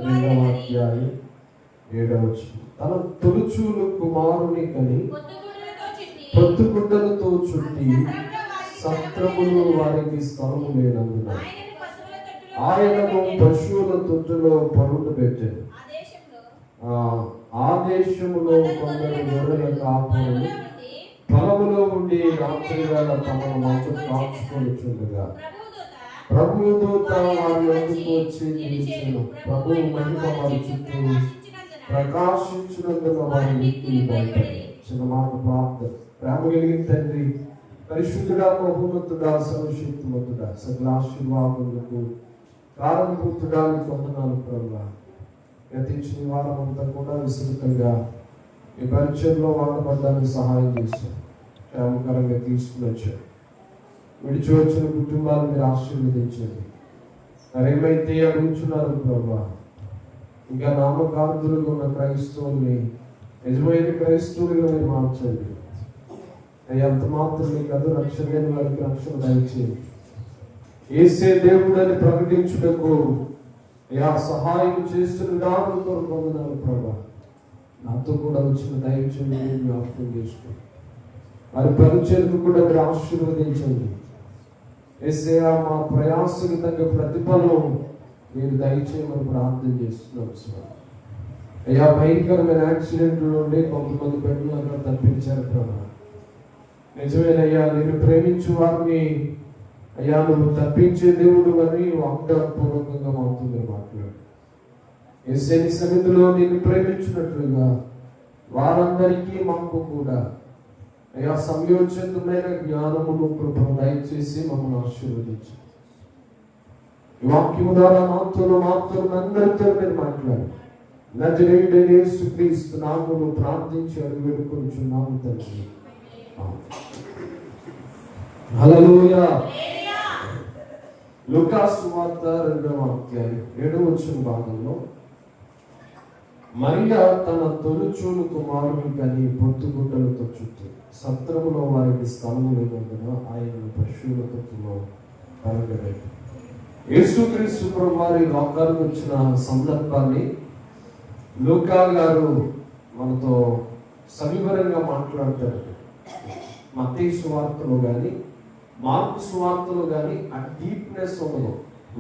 2వ అధ్యాయం 7వ వచనం. తన తొలుచూలు కుమారుని కని పొత్తుగుడ్డలతో చుట్టి సత్రములు వారికి స్థలము లేనందున ఆయనను పశువుల తొట్టులో పడుండబెట్టాడు. ఆ దేశములో కొందరు గొర్రెల కాపులు పొలములో ఉండి రాత్రి వేళ తమను మంచం కాచుకొనిచుండగా ప్రభువు దూత వారి వద్దకు వచ్చి నిలిచెను. ప్రభువు మహిమ వారి చుట్టూ ప్రకాశించినందున వారి వ్యక్తి భయపడి. చిన్న మాట ప్రార్థన. ప్రేమ కలిగిన తండ్రి, పరిశుద్ధుడా, మహోన్నతుడా, సర్వశక్తిమంతుడా, సకల ఆశీర్వాదములకు కారణభూతుడా వందనాలు ప్రభువా. గతించిన వారం అంతా కూడా విస్తృతంగా ఈ పరిచయంలో వాడబడ్డానికి సహాయం చేశారు. క్షేమకరంగా తీసుకుని వచ్చారు. విడిచి వచ్చిన కుటుంబాలు మీరు ఆశీర్వదించండి. మరేమైతే అడుగుతున్నారు ప్రభా, ఇంకా నామకార్థులుగా ఉన్న క్రైస్తవుల్ని నిజమైన క్రైస్తవులుగా మీరు మార్చండి. ఎంత మాత్రం మీకు అది రక్షణ లేని వారికి రక్షణ దయచేయండి. యేసే దేవుడని ప్రకటించుటకు సహాయం చేస్తున్న దాని కొరకు వందనాలు ప్రభా. నాతో కూడా వచ్చిన దయచేయండి, జ్ఞాపకం చేసుకోండి. వారి పరిచయకు కూడా మీరు ఆశీర్వదించండి. యేసయ్యా, మా ప్రయాసకు తగ్గ ప్రతిఫలం మీరు దయచేయమని ప్రార్థన చేస్తున్నాం సార్. అయ్యా, భయంకరమైన యాక్సిడెంట్ నుండి కొంతమంది బిడ్డలు అక్కడ తప్పించారు ప్రభా. నిజమేనయ్యా, నేను ప్రేమించు వారిని అయ్యా నువ్వు తప్పించే దేవుడు అని వాగ్దానపూర్వకంగా మాతో మీరు మాట్లాడు. యేసయ్య సన్నిధిలో నిన్ను ప్రేమించినట్లుగా వారందరికీ మాకు కూడా అయ్యా సంయోచితమైన జ్ఞానమును కృపను దయచేసి మమ్మల్ని ఆశీర్వదించు. ఈ వాక్యము ద్వారా మాతో అందరితో మీరు మాట్లాడు. నజరేయుడైన యేసుక్రీస్తు నామములో ప్రార్థించి అడిగి వేడుకొనుచున్నాము తండ్రి. హల్లెలూయా. లూకా సువార్త 2వ అధ్యాయం 7వ వచన భాగంలో, మరియా తన తొలిచూలు కుమారుని కని పొత్తుగుడ్డలతో చుట్టి సత్రములో వారికి స్థలము లేనందున ఆయన పశువుల తొట్టులో పడగబెట్టాడు. యేసుక్రీస్తు ప్రభువు వారి లోకానికి వచ్చిన సందర్భాన్ని లూకా గారు మనతో సవివరంగా మాట్లాడతారు. మత్తయి సువార్తలో కానీ మార్కు సువార్తలో కానీ ఆ డీప్నెస్ ఉండదు.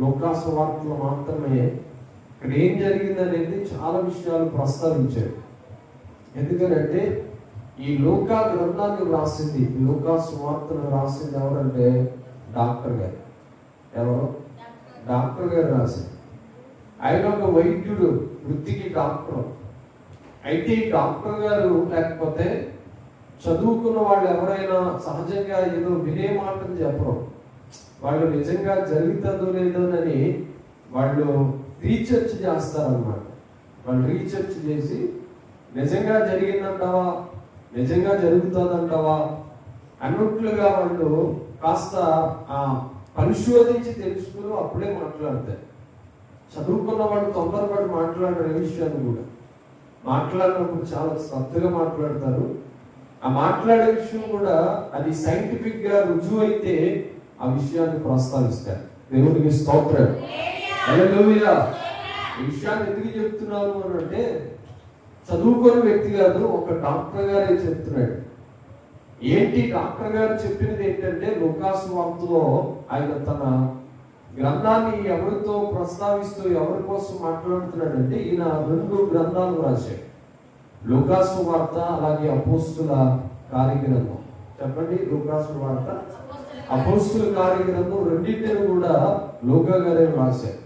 లూకా సువార్తలో మాత్రమే ఇక్కడ ఏం జరిగింది అనేది చాలా విషయాలు ప్రస్తావించారు. ఎందుకంటే ఈ లూకా గ్రంథాన్ని రాసింది, లూకా సువార్తను రాసింది ఎవరంటే డాక్టర్ గారు. ఎవరు? డాక్టర్ గారు రాసింది. ఆయన ఒక వైద్యుడు, వృత్తికి డాక్టర్. అయితే ఈ డాక్టర్ గారు లేకపోతే చదువుకున్న వాళ్ళు ఎవరైనా సహజంగా ఏదో వినే మాటలు చెప్పరు. వాళ్ళు నిజంగా జరుగుతుందో లేదోనని వాళ్ళు రీసెర్చ్ చేస్తారన్నమాట. వాళ్ళు రీసెర్చ్ చేసి నిజంగా జరిగిందంటావా, నిజంగా జరుగుతుందంటావా అన్నట్లుగా వాళ్ళు కాస్త పరిశోధించి తెలుసుకుని అప్పుడే మాట్లాడతారు. చదువుకున్న వాళ్ళు తొందరపడి మాట్లాడే విషయాన్ని కూడా మాట్లాడినప్పుడు చాలా శ్రద్ధగా మాట్లాడతారు. ఆ మాట్లాడే విషయం కూడా అది సైంటిఫిక్ గా రుజువు అయితే ఆ విషయాన్ని ప్రస్తావిస్తారు. దేవునికి స్తోత్రం. హల్లెలూయా. ఈ విషయాన్ని ఎందుకు చెప్తున్నాను అని అంటే, చదువుకున్న వ్యక్తి కాదు, ఒక డాక్టర్ గారే చెప్తున్నాడు. ఏంటి డాక్టర్ గారు చెప్పినది ఏంటంటే, లూకా సువార్తలో ఆయన తన గ్రంథాన్ని ఎవరితో ప్రస్తావిస్తూ ఎవరి కోసం మాట్లాడుతున్నాడంటే, ఈయన 2 గ్రంథాలు రాశాడు. లూకా సువార్త, అలాగే అపోస్తుల కార్యగ్రంథం. చెప్పండి, లూకా సువార్త, అపోస్తుల కార్యగ్రంథం రెండింటిని కూడా లూకా గారే రాశారు.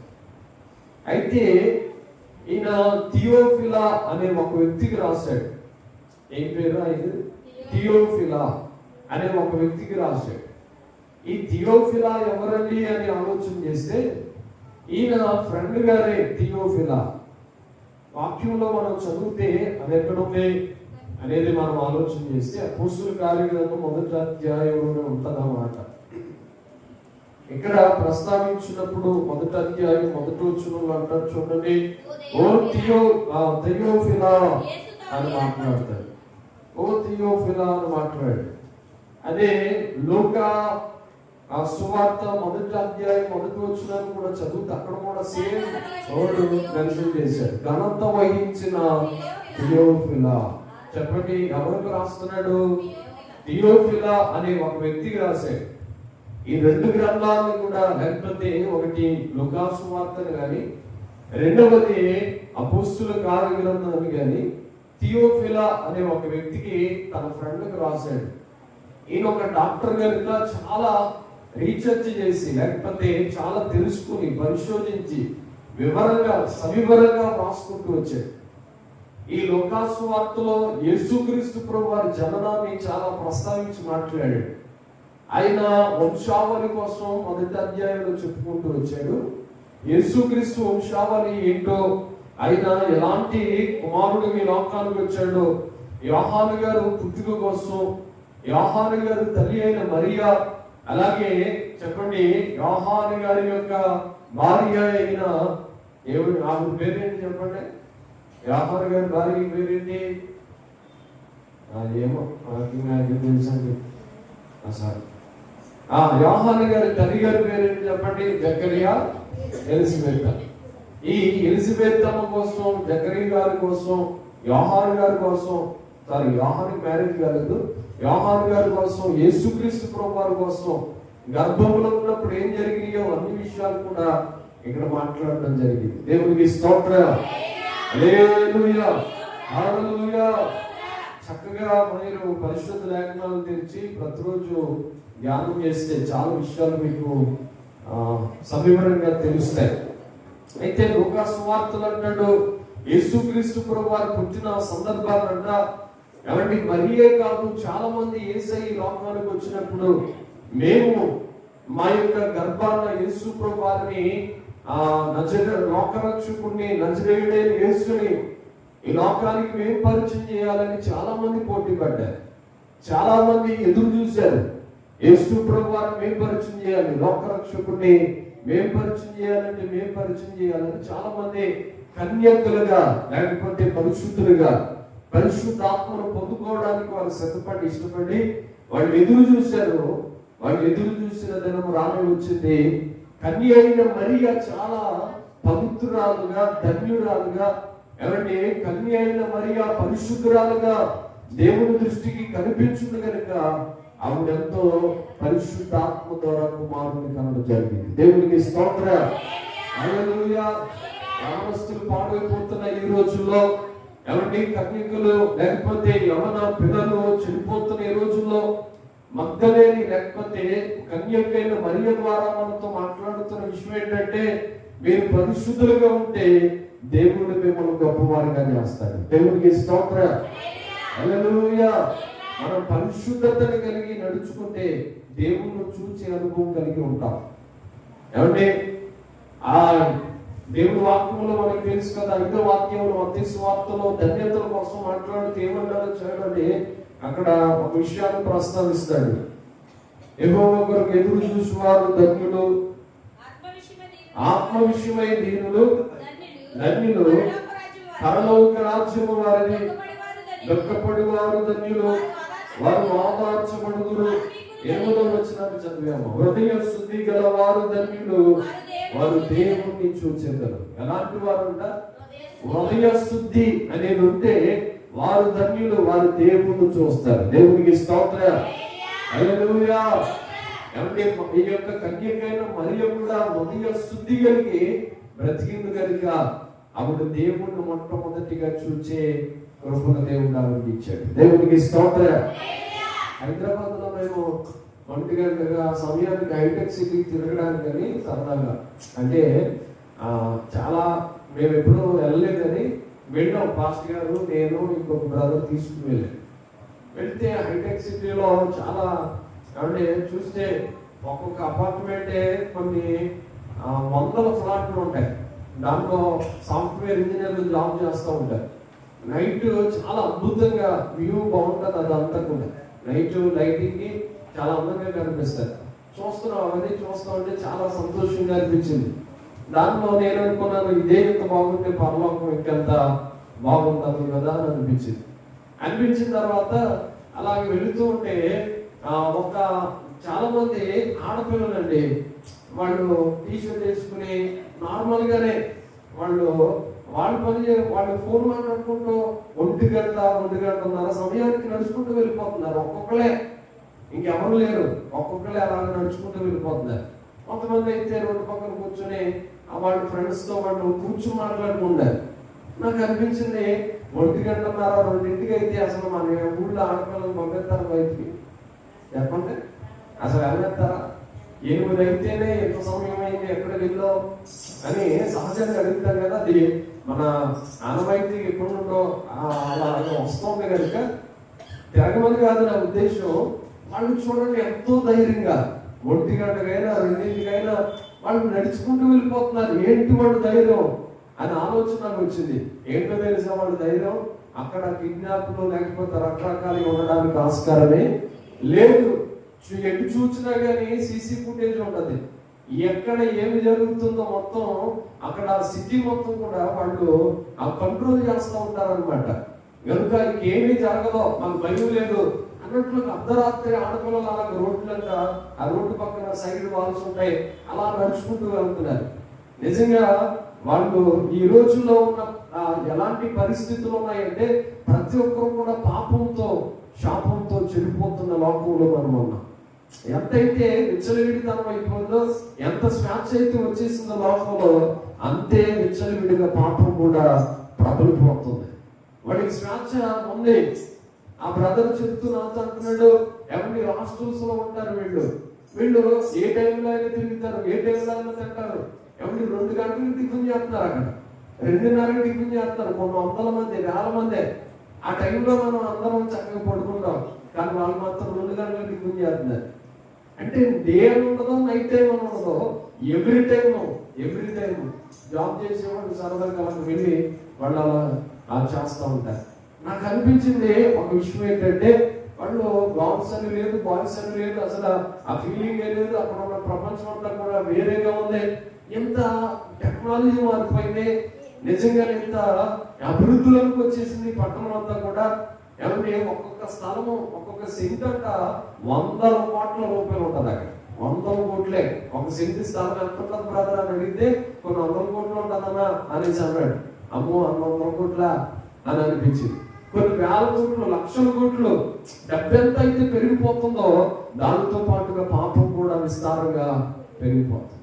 అయితే ఈయన థియోఫిలా అనే ఒక వ్యక్తికి రాశాడు. ఏం పేరు ఆయన? థియోఫిలా అనే ఒక వ్యక్తికి రాశాడు. ఈ థియోఫిలా ఎవరండి అని ఆలోచన చేస్తే, ఈయన ఫ్రెండ్ గారే థియోఫిలా. వాక్యంలో మనం చదివితే అది ఎక్కడుంది అనేది మనం ఆలోచన చేస్తే అపోస్తుల కార్యగ్రంథం 1వ అధ్యాయంలోనే ఉంటుందన్నమాట. ఇక్కడ ప్రస్తావించినప్పుడు 1వ అధ్యాయం 1వ వచనంలో అంటారు చూడండి, ఓ థియోఫిలా అని మాట్లాడతాడు. ఓ థియోఫిలా అని మాట్లాడాడు. అదే లూకా ఆ సువార్త 1వ అధ్యాయం 1వ వచనం కూడా చదువుతూ అక్కడ కూడా సేమ్ వర్డ్ మెన్షన్ చేశాడు. ఘనత వహించిన థియోఫిలా. చెప్పండి, ఎవరికి రాస్తున్నాడు? థియోఫిలా అనే ఒక వ్యక్తికి రాశాడు. ఈ 2 గ్రంథాలను కూడా, లేకపోతే ఒకటి లూకా సువార్తను కానీ, రెండవది అపోస్తుల కార్య గ్రంథాన్ని కానీ, థియోఫిలా అనే ఒక వ్యక్తికి తన ఫ్రెండ్కి రాశాడు. ఈయన ఒక డాక్టర్ కనుక చాలా రీసెర్చ్ చేసి, లేకపోతే చాలా తెలుసుకుని పరిశోధించి వివరంగా సవివరంగా రాసుకుంటూ వచ్చాడు. ఈ లూకా సువార్తలో యేసుక్రీస్తు ప్రభు వారి జననాన్ని చాలా ప్రస్తావించి మాట్లాడాడు. ఆయన వంశావళి కోసం 1వ అధ్యాయంలో చెప్పుకుంటూ వచ్చాడు. యేసుక్రీస్తు వంశావళి ఏంటో, ఆయన ఎలాంటి కుమారుడు ఈ లోకానికి వచ్చాడో, యోహాను గారు పుట్టుక కోసం, యోహాను గారు తల్లి అయిన మరియా, అలాగే చెప్పండి యోహాను గారి యొక్క భార్య అయిన ఆమె పేరేంటి చెప్పండి? యోహాను గారి భార్య పేరేంటి? ఏమో నాకు తెలుసండి. సార్, యోహాను గారి తల్లి గారి పేరేంటి చెప్పండి? జకరియా, ఎలిజబెత్. ఈ ఎలిజబెత్ అమ్మ కోసం, జకరియా గారి కోసం, యోహాను గారి కోసం, సారీ యోహాను మ్యారేజ్ కాలేదు, యోహాను గారి కోసం, యేసుక్రీస్తు ప్రభు వారి కోసం గర్భంలో ఉన్నప్పుడు ఏం జరిగినాయో అన్ని విషయాలు కూడా ఇక్కడ మాట్లాడడం జరిగింది. దేవునికి స్తోత్రం. హల్లెలూయా, హల్లెలూయా. చక్కగా మీరు పరిశుద్ధ లేఖనాలు తెరిచి ప్రతిరోజు ధ్యానం చేస్తే చాలా విషయాలు మీకు సవివరంగా తెలుస్తాయి. అయితే లూకా సువార్తలు అంటాడు, యేసుక్రీస్తు ప్రభు వారు పుట్టిన సందర్భాలంట ఎవరికి మరియే కాదు, చాలా మంది యేసయ్య ఈ లోకానికి వచ్చినప్పుడు మేము మా యొక్క గర్భాన యేసు ప్రభు వారిని లోకరక్షకుడిని నజరేయుడైన యేసుని ఈ లోకానికి మేము పరిచయం చేయాలని చాలా మంది పోటీ పడ్డారు. చాలా మంది ఎదురు చూశారు. యేసు ప్రభు వారిని మేము పరిచయం చేయాలి, లోకరక్షకుడిని మేము పరిచయం చేయాలంటే మేము పరిచయం చేయాలని చాలా మంది కన్యకులుగా, లేకపోతే పరిశుద్ధులుగా, పరిశుద్ధాత్మను పొందుకోవడానికి వాళ్ళు సిద్ధపడి ఇష్టపడి వాళ్ళు ఎదురు చూశారు. వాళ్ళు ఎదురు చూసిన దినం రానే వచ్చింది. కన్య అయిన మరియా చాలా పవిత్రురాలుగా, ధన్యురాలుగా, ఎవరంటే కన్య అయిన మరియా పరిశుద్ధురాలుగా దేవుని దృష్టికి కనిపించింది కనుక ఆవిడెంతో పరిశుద్ధాత్మ ద్వారా కుమారుని కనడం జరిగింది. దేవునికి స్తోత్రం. హల్లెలూయా. యవనస్తులు పాడైపోతున్న ఈ రోజుల్లో, ఎవరి కన్యకులు లేకపోతే యవన పిల్లలు చనిపోతున్న ఈ రోజుల్లో, మగ్దలేని లేకపోతే కన్యకైన మరియ ద్వారా మనతో మాట్లాడుతున్న విషయం ఏంటంటే, మీరు పరిశుద్ధులుగా ఉంటే దేవుడు మిమ్మల్ని గొప్పవారిగా చేస్తాడు. దేవునికి స్తోత్రం. హల్లెలూయా. మనం పరిశుద్ధతను కలిగి నడుచుకుంటే దేవుణ్ణి చూసే అనుభవం కలిగి ఉంటాం. ఏమంటే ఆ దేవుడి వాక్యంలో మనకు తెలుసు కదా, 5వ వాక్యంలో మత్తయి సువార్తలో ధన్యతల కోసం మాట్లాడుతూ ఏమన్నారో చూడండి. అక్కడ ఒక విషయాన్ని ప్రస్తావిస్తాడు. యెహోవా కొరకు ఎదురు చూసేవారు ధన్యులు, ఆత్మ విషయమై దీనులు ధన్యులు, పరలోక రాజ్యము వారిని. దుఃఖపడి వారు ధన్యులు, వారు ఓదార్చబడుదురు. 8వ వచనాన్ని చదివాము. హృదయ శుద్ధి గల వారు ధన్యులు, వారు దేవుణ్ణి చూచెదరు. ఎలాంటి వారు అంట? హృదయ శుద్ధి అనేది ఉంటే వారు ధన్యులు, వారు దేవుణ్ణి చూస్తారు. దేవునికి స్తోత్రం. హల్లెలూయా. ఈ యొక్క కన్యకైన మరియ కూడా హృదయ శుద్ధి కలిగి బ్రతికింది కనుక ఆవిడ దేవుణ్ణి మొట్టమొదటిగా చూచే కృపను దేవుడు ఆవిడకి ఇచ్చాడు. దేవునికి స్తోత్రం. హైదరాబాద్ లో మేము 1 గంటగా సమయానికి హైటెక్ సిటీకి తిరగడానికి అని సరదాగా, అంటే చాలా మేము ఎప్పుడూ వెళ్ళలేదని వెళ్ళాం. పాస్ట్ గారు, నేను, ఇంకొక బ్రదర్ తీసుకుని వెళ్తే హైటెక్ సిటీలో చాలా అంటే చూస్తే ఒక్కొక్క అపార్ట్మెంటే కొన్ని వందల ఫ్లాట్లు ఉంటాయి. దాంట్లో సాఫ్ట్వేర్ ఇంజనీర్లు జాబ్ చేస్తూ ఉంటారు. నైట్ చాలా అద్భుతంగా వ్యూ బాగుంటుంది. అదంతా కూడా నైట్ లైటింగ్కి చాలా అందంగా కనిపిస్తారు. చూస్తున్నాం, అవన్నీ చూస్తూ ఉంటే చాలా సంతోషంగా అనిపించింది. దాంట్లో నేను అనుకున్నాను, ఇదే ఇంత బాగుంటే పరలోకం ఇంకెంత బాగుంటుంది కదా అని అనిపించింది. అనిపించిన తర్వాత అలాగే వెళుతూ ఉంటే ఒక చాలా మంది ఆడపిల్లలండి, వాళ్ళు టీషర్ట్ వేసుకుని నార్మల్ గానే వాళ్ళు వాళ్ళు ఫోన్ మాట్లాడుకుంటూ 1 గంటన్నర సమయానికి నడుచుకుంటూ వెళ్ళిపోతున్నారు. ఒక్కొక్కలే, ఇంకెవరు లేరు, ఒక్కొక్కలే అలాగే నడుచుకుంటూ వెళ్ళిపోతున్నారు. కొంతమంది అయితే రోడ్డు పక్కన కూర్చొని వాళ్ళ ఫ్రెండ్స్ తో వాళ్ళు కూర్చొని మాట్లాడుకుంటారు. నాకు అనిపించింది 1 గంటన్నర 2ంటికి అయితే అసలు మన ఊళ్ళో ఆడపిల్లలు పంపిస్తారు బయటికి? చెప్పండి, అసలు వెళ్ళేస్తారా? 8 అయితేనే ఎంత సమయం అయింది, ఎక్కడ వెళ్ళో అని సహజంగా అడుగుతాం కదా. అది మన ఆనవాయితీ ఎప్పుడు నుండో అలా వస్తుంది కనుక తిరగమని కాదు నా ఉద్దేశం. వాళ్ళు చూడండి ఎంతో ధైర్యంగా 1 గంటకైనా 2ంటికైనా వాళ్ళు నడుచుకుంటూ వెళ్ళిపోతున్నారు. ఏంటి వాళ్ళు ధైర్యం అని ఆలోచన నాకు వచ్చింది. ఏంటో తెలుసా వాళ్ళ ధైర్యం? అక్కడ కిడ్నాప్లు లేకపోతే రకరకాలుగా ఉండడానికి ఆస్కారమే లేదు. ఎటు చూసినా కానీ సీసీ ఫుటేజ్ ఉంటుంది. ఎక్కడ ఏమి జరుగుతుందో మొత్తం అక్కడ సిటీ మొత్తం కూడా వాళ్ళు ఆ కంట్రోల్ చేస్తూ ఉంటారనమాట. కనుక ఇంకేమీ జరగదో, మాకు భయం లేదు అన్నట్లు అర్ధరాత్రి ఆడపిల్లలు అలా రోడ్లంట, ఆ రోడ్డు పక్కన సైడ్ వాల్స్ ఉంటాయి, అలా నడుచుకుంటూ వెళ్తున్నారు. నిజంగా వాళ్ళు ఈ రోజుల్లో ఉన్న ఎలాంటి పరిస్థితులు ఉన్నాయంటే ప్రతి ఒక్కరు కూడా పాపంతో శాపంతో చెడిపోతున్న లోకంలో మనం ఉన్నాం. ఎంతైతే విచ్చలవిడితనం అయిపోయిందో, ఎంత స్వేచ్ఛ అయితే వచ్చేసిందో లోకంలో, అంతే విచ్చలవిడిగా పాపం కూడా ప్రబలిపోతుంది. వాడికి స్వేచ్ఛ ఉంది. ఆ బ్రదర్ చెప్తూ నాతో అంటున్నాడు, ఎవరి హాస్టల్స్ లో ఉంటారు వీళ్ళు ఏ టైంలో అయినా తిరుగుతారు, ఏ టైంలో అయినా తింటారు. ఎవరి 2 గంటలకు టిఫిన్ చేస్తున్నారు, అక్కడ 2:30 టిఫిన్ చేస్తారు. కొన్ని 100 మంది 1000 మంది. ఆ టైంలో మనం అందరం చక్కగా పడుకుంటాం, కానీ వాళ్ళు మాత్రం 2 గంటలకు టిఫిన్ చేస్తున్నారు. అంటే డే అని ఉండదో, నైట్ టైం అని ఉండదో, ఎవ్రీ టైం జాబ్ చేసేవాళ్ళు సరదాగా వాళ్ళకి వెళ్ళి వాళ్ళు అలా చేస్తూ ఉంటారు. నాకు అనిపించింది ఒక విషయం ఏంటంటే, వాళ్ళు బాయ్స్ అని లేదు, బాయ్స్ అని లేదు, అసలు ఆ ఫీలింగ్ ఏ లేదు. అక్కడ ఉన్న ప్రపంచం అంతా కూడా వేరేగా ఉంది. ఎంత టెక్నాలజీ మారిపోయింది, నిజంగా ఎంత అభివృద్ధిలోకి వచ్చేసింది పట్టణం అంతా కూడా. ఏమంటే ఒక్కొక్క స్థలము, ఒక్కొక్క సెంట్ అంట 100 కోట్ల రూపాయలు ఉంటుంది. అక్కడ 100 కోట్లే. ఒక సెంట్ స్థలం ఎంత ఉంటుంది బ్రదర్ అని అడిగితే కొన్ని 100 కోట్లు ఉంటుందన్నా అనేసి అన్నాడు. అమ్మో 100 కోట్ల అని అనిపించింది. కొన్ని 1000 కోట్లు, లక్షల కోట్లు. డబ్బు ఎంత అయితే పెరిగిపోతుందో దానితో పాటుగా పాపం కూడా విస్తారంగా పెరిగిపోతుంది.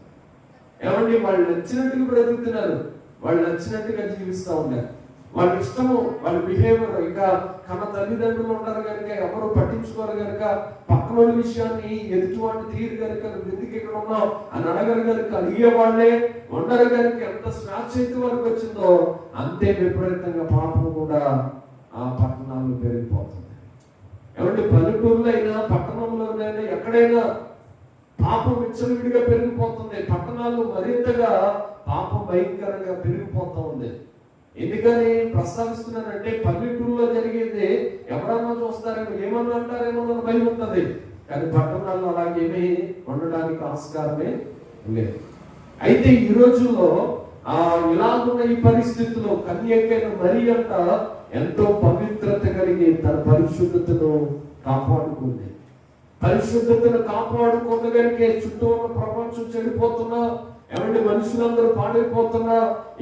ఏమండి వాళ్ళు నచ్చినట్టుగా బ్రతుకుతున్నారు, వాళ్ళు నచ్చినట్టుగా జీవిస్తూ ఉన్నారు. వాళ్ళ ఇష్టము, వాళ్ళ బిహేవియర్. ఇంకా కన్న తల్లిదండ్రులు ఉంటారు కనుక ఎవరు పట్టించుకోరు కనుక, పక్కన విషయాన్ని ఎదుటివాడిని తీరు కనుక ఎందుకు ఇక్కడ ఉన్నావు అని అడగరు కనుక, అడిగే వాళ్ళే ఉండరు కనుక ఎంత స్వేచ్ఛ అయితే వరకు వచ్చిందో అంతే విపరీతంగా పాపం కూడా ఆ పట్టణాల్లో పెరిగిపోతుంది. ఏమంటే పల్లెటూరులో అయినా పట్టణంలోనైనా ఎక్కడైనా పాపం విచ్చలవిడిగా పెరిగిపోతుంది. పట్టణాల్లో మరింతగా పాపం భయంకరంగా పెరిగిపోతూ ఉంది. ఎందుకని ప్రస్తావిస్తున్నానంటే, పల్లెటూరులో జరిగేది ఎవరన్నా చూస్తారేమో, ఏమన్నా అంటారేమో అని భయం ఉంటుంది. కానీ పట్టణాల్లో అలాగేమీ ఉండడానికి ఆస్కారమే లేదు. అయితే ఈ రోజుల్లో ఇలాగున్న ఈ పరిస్థితుల్లో కన్యకైన మరి అంట ఎంతో పవిత్రత కలిగి తన పరిశుద్ధతను కాపాడుకుంది. పరిశుద్ధతను కాపాడుకోగలిగే చుట్టూ ఉన్న ప్రపంచం చెడిపోతున్నా, ఏమంటే మనుషులందరూ పాడైపోతున్నా,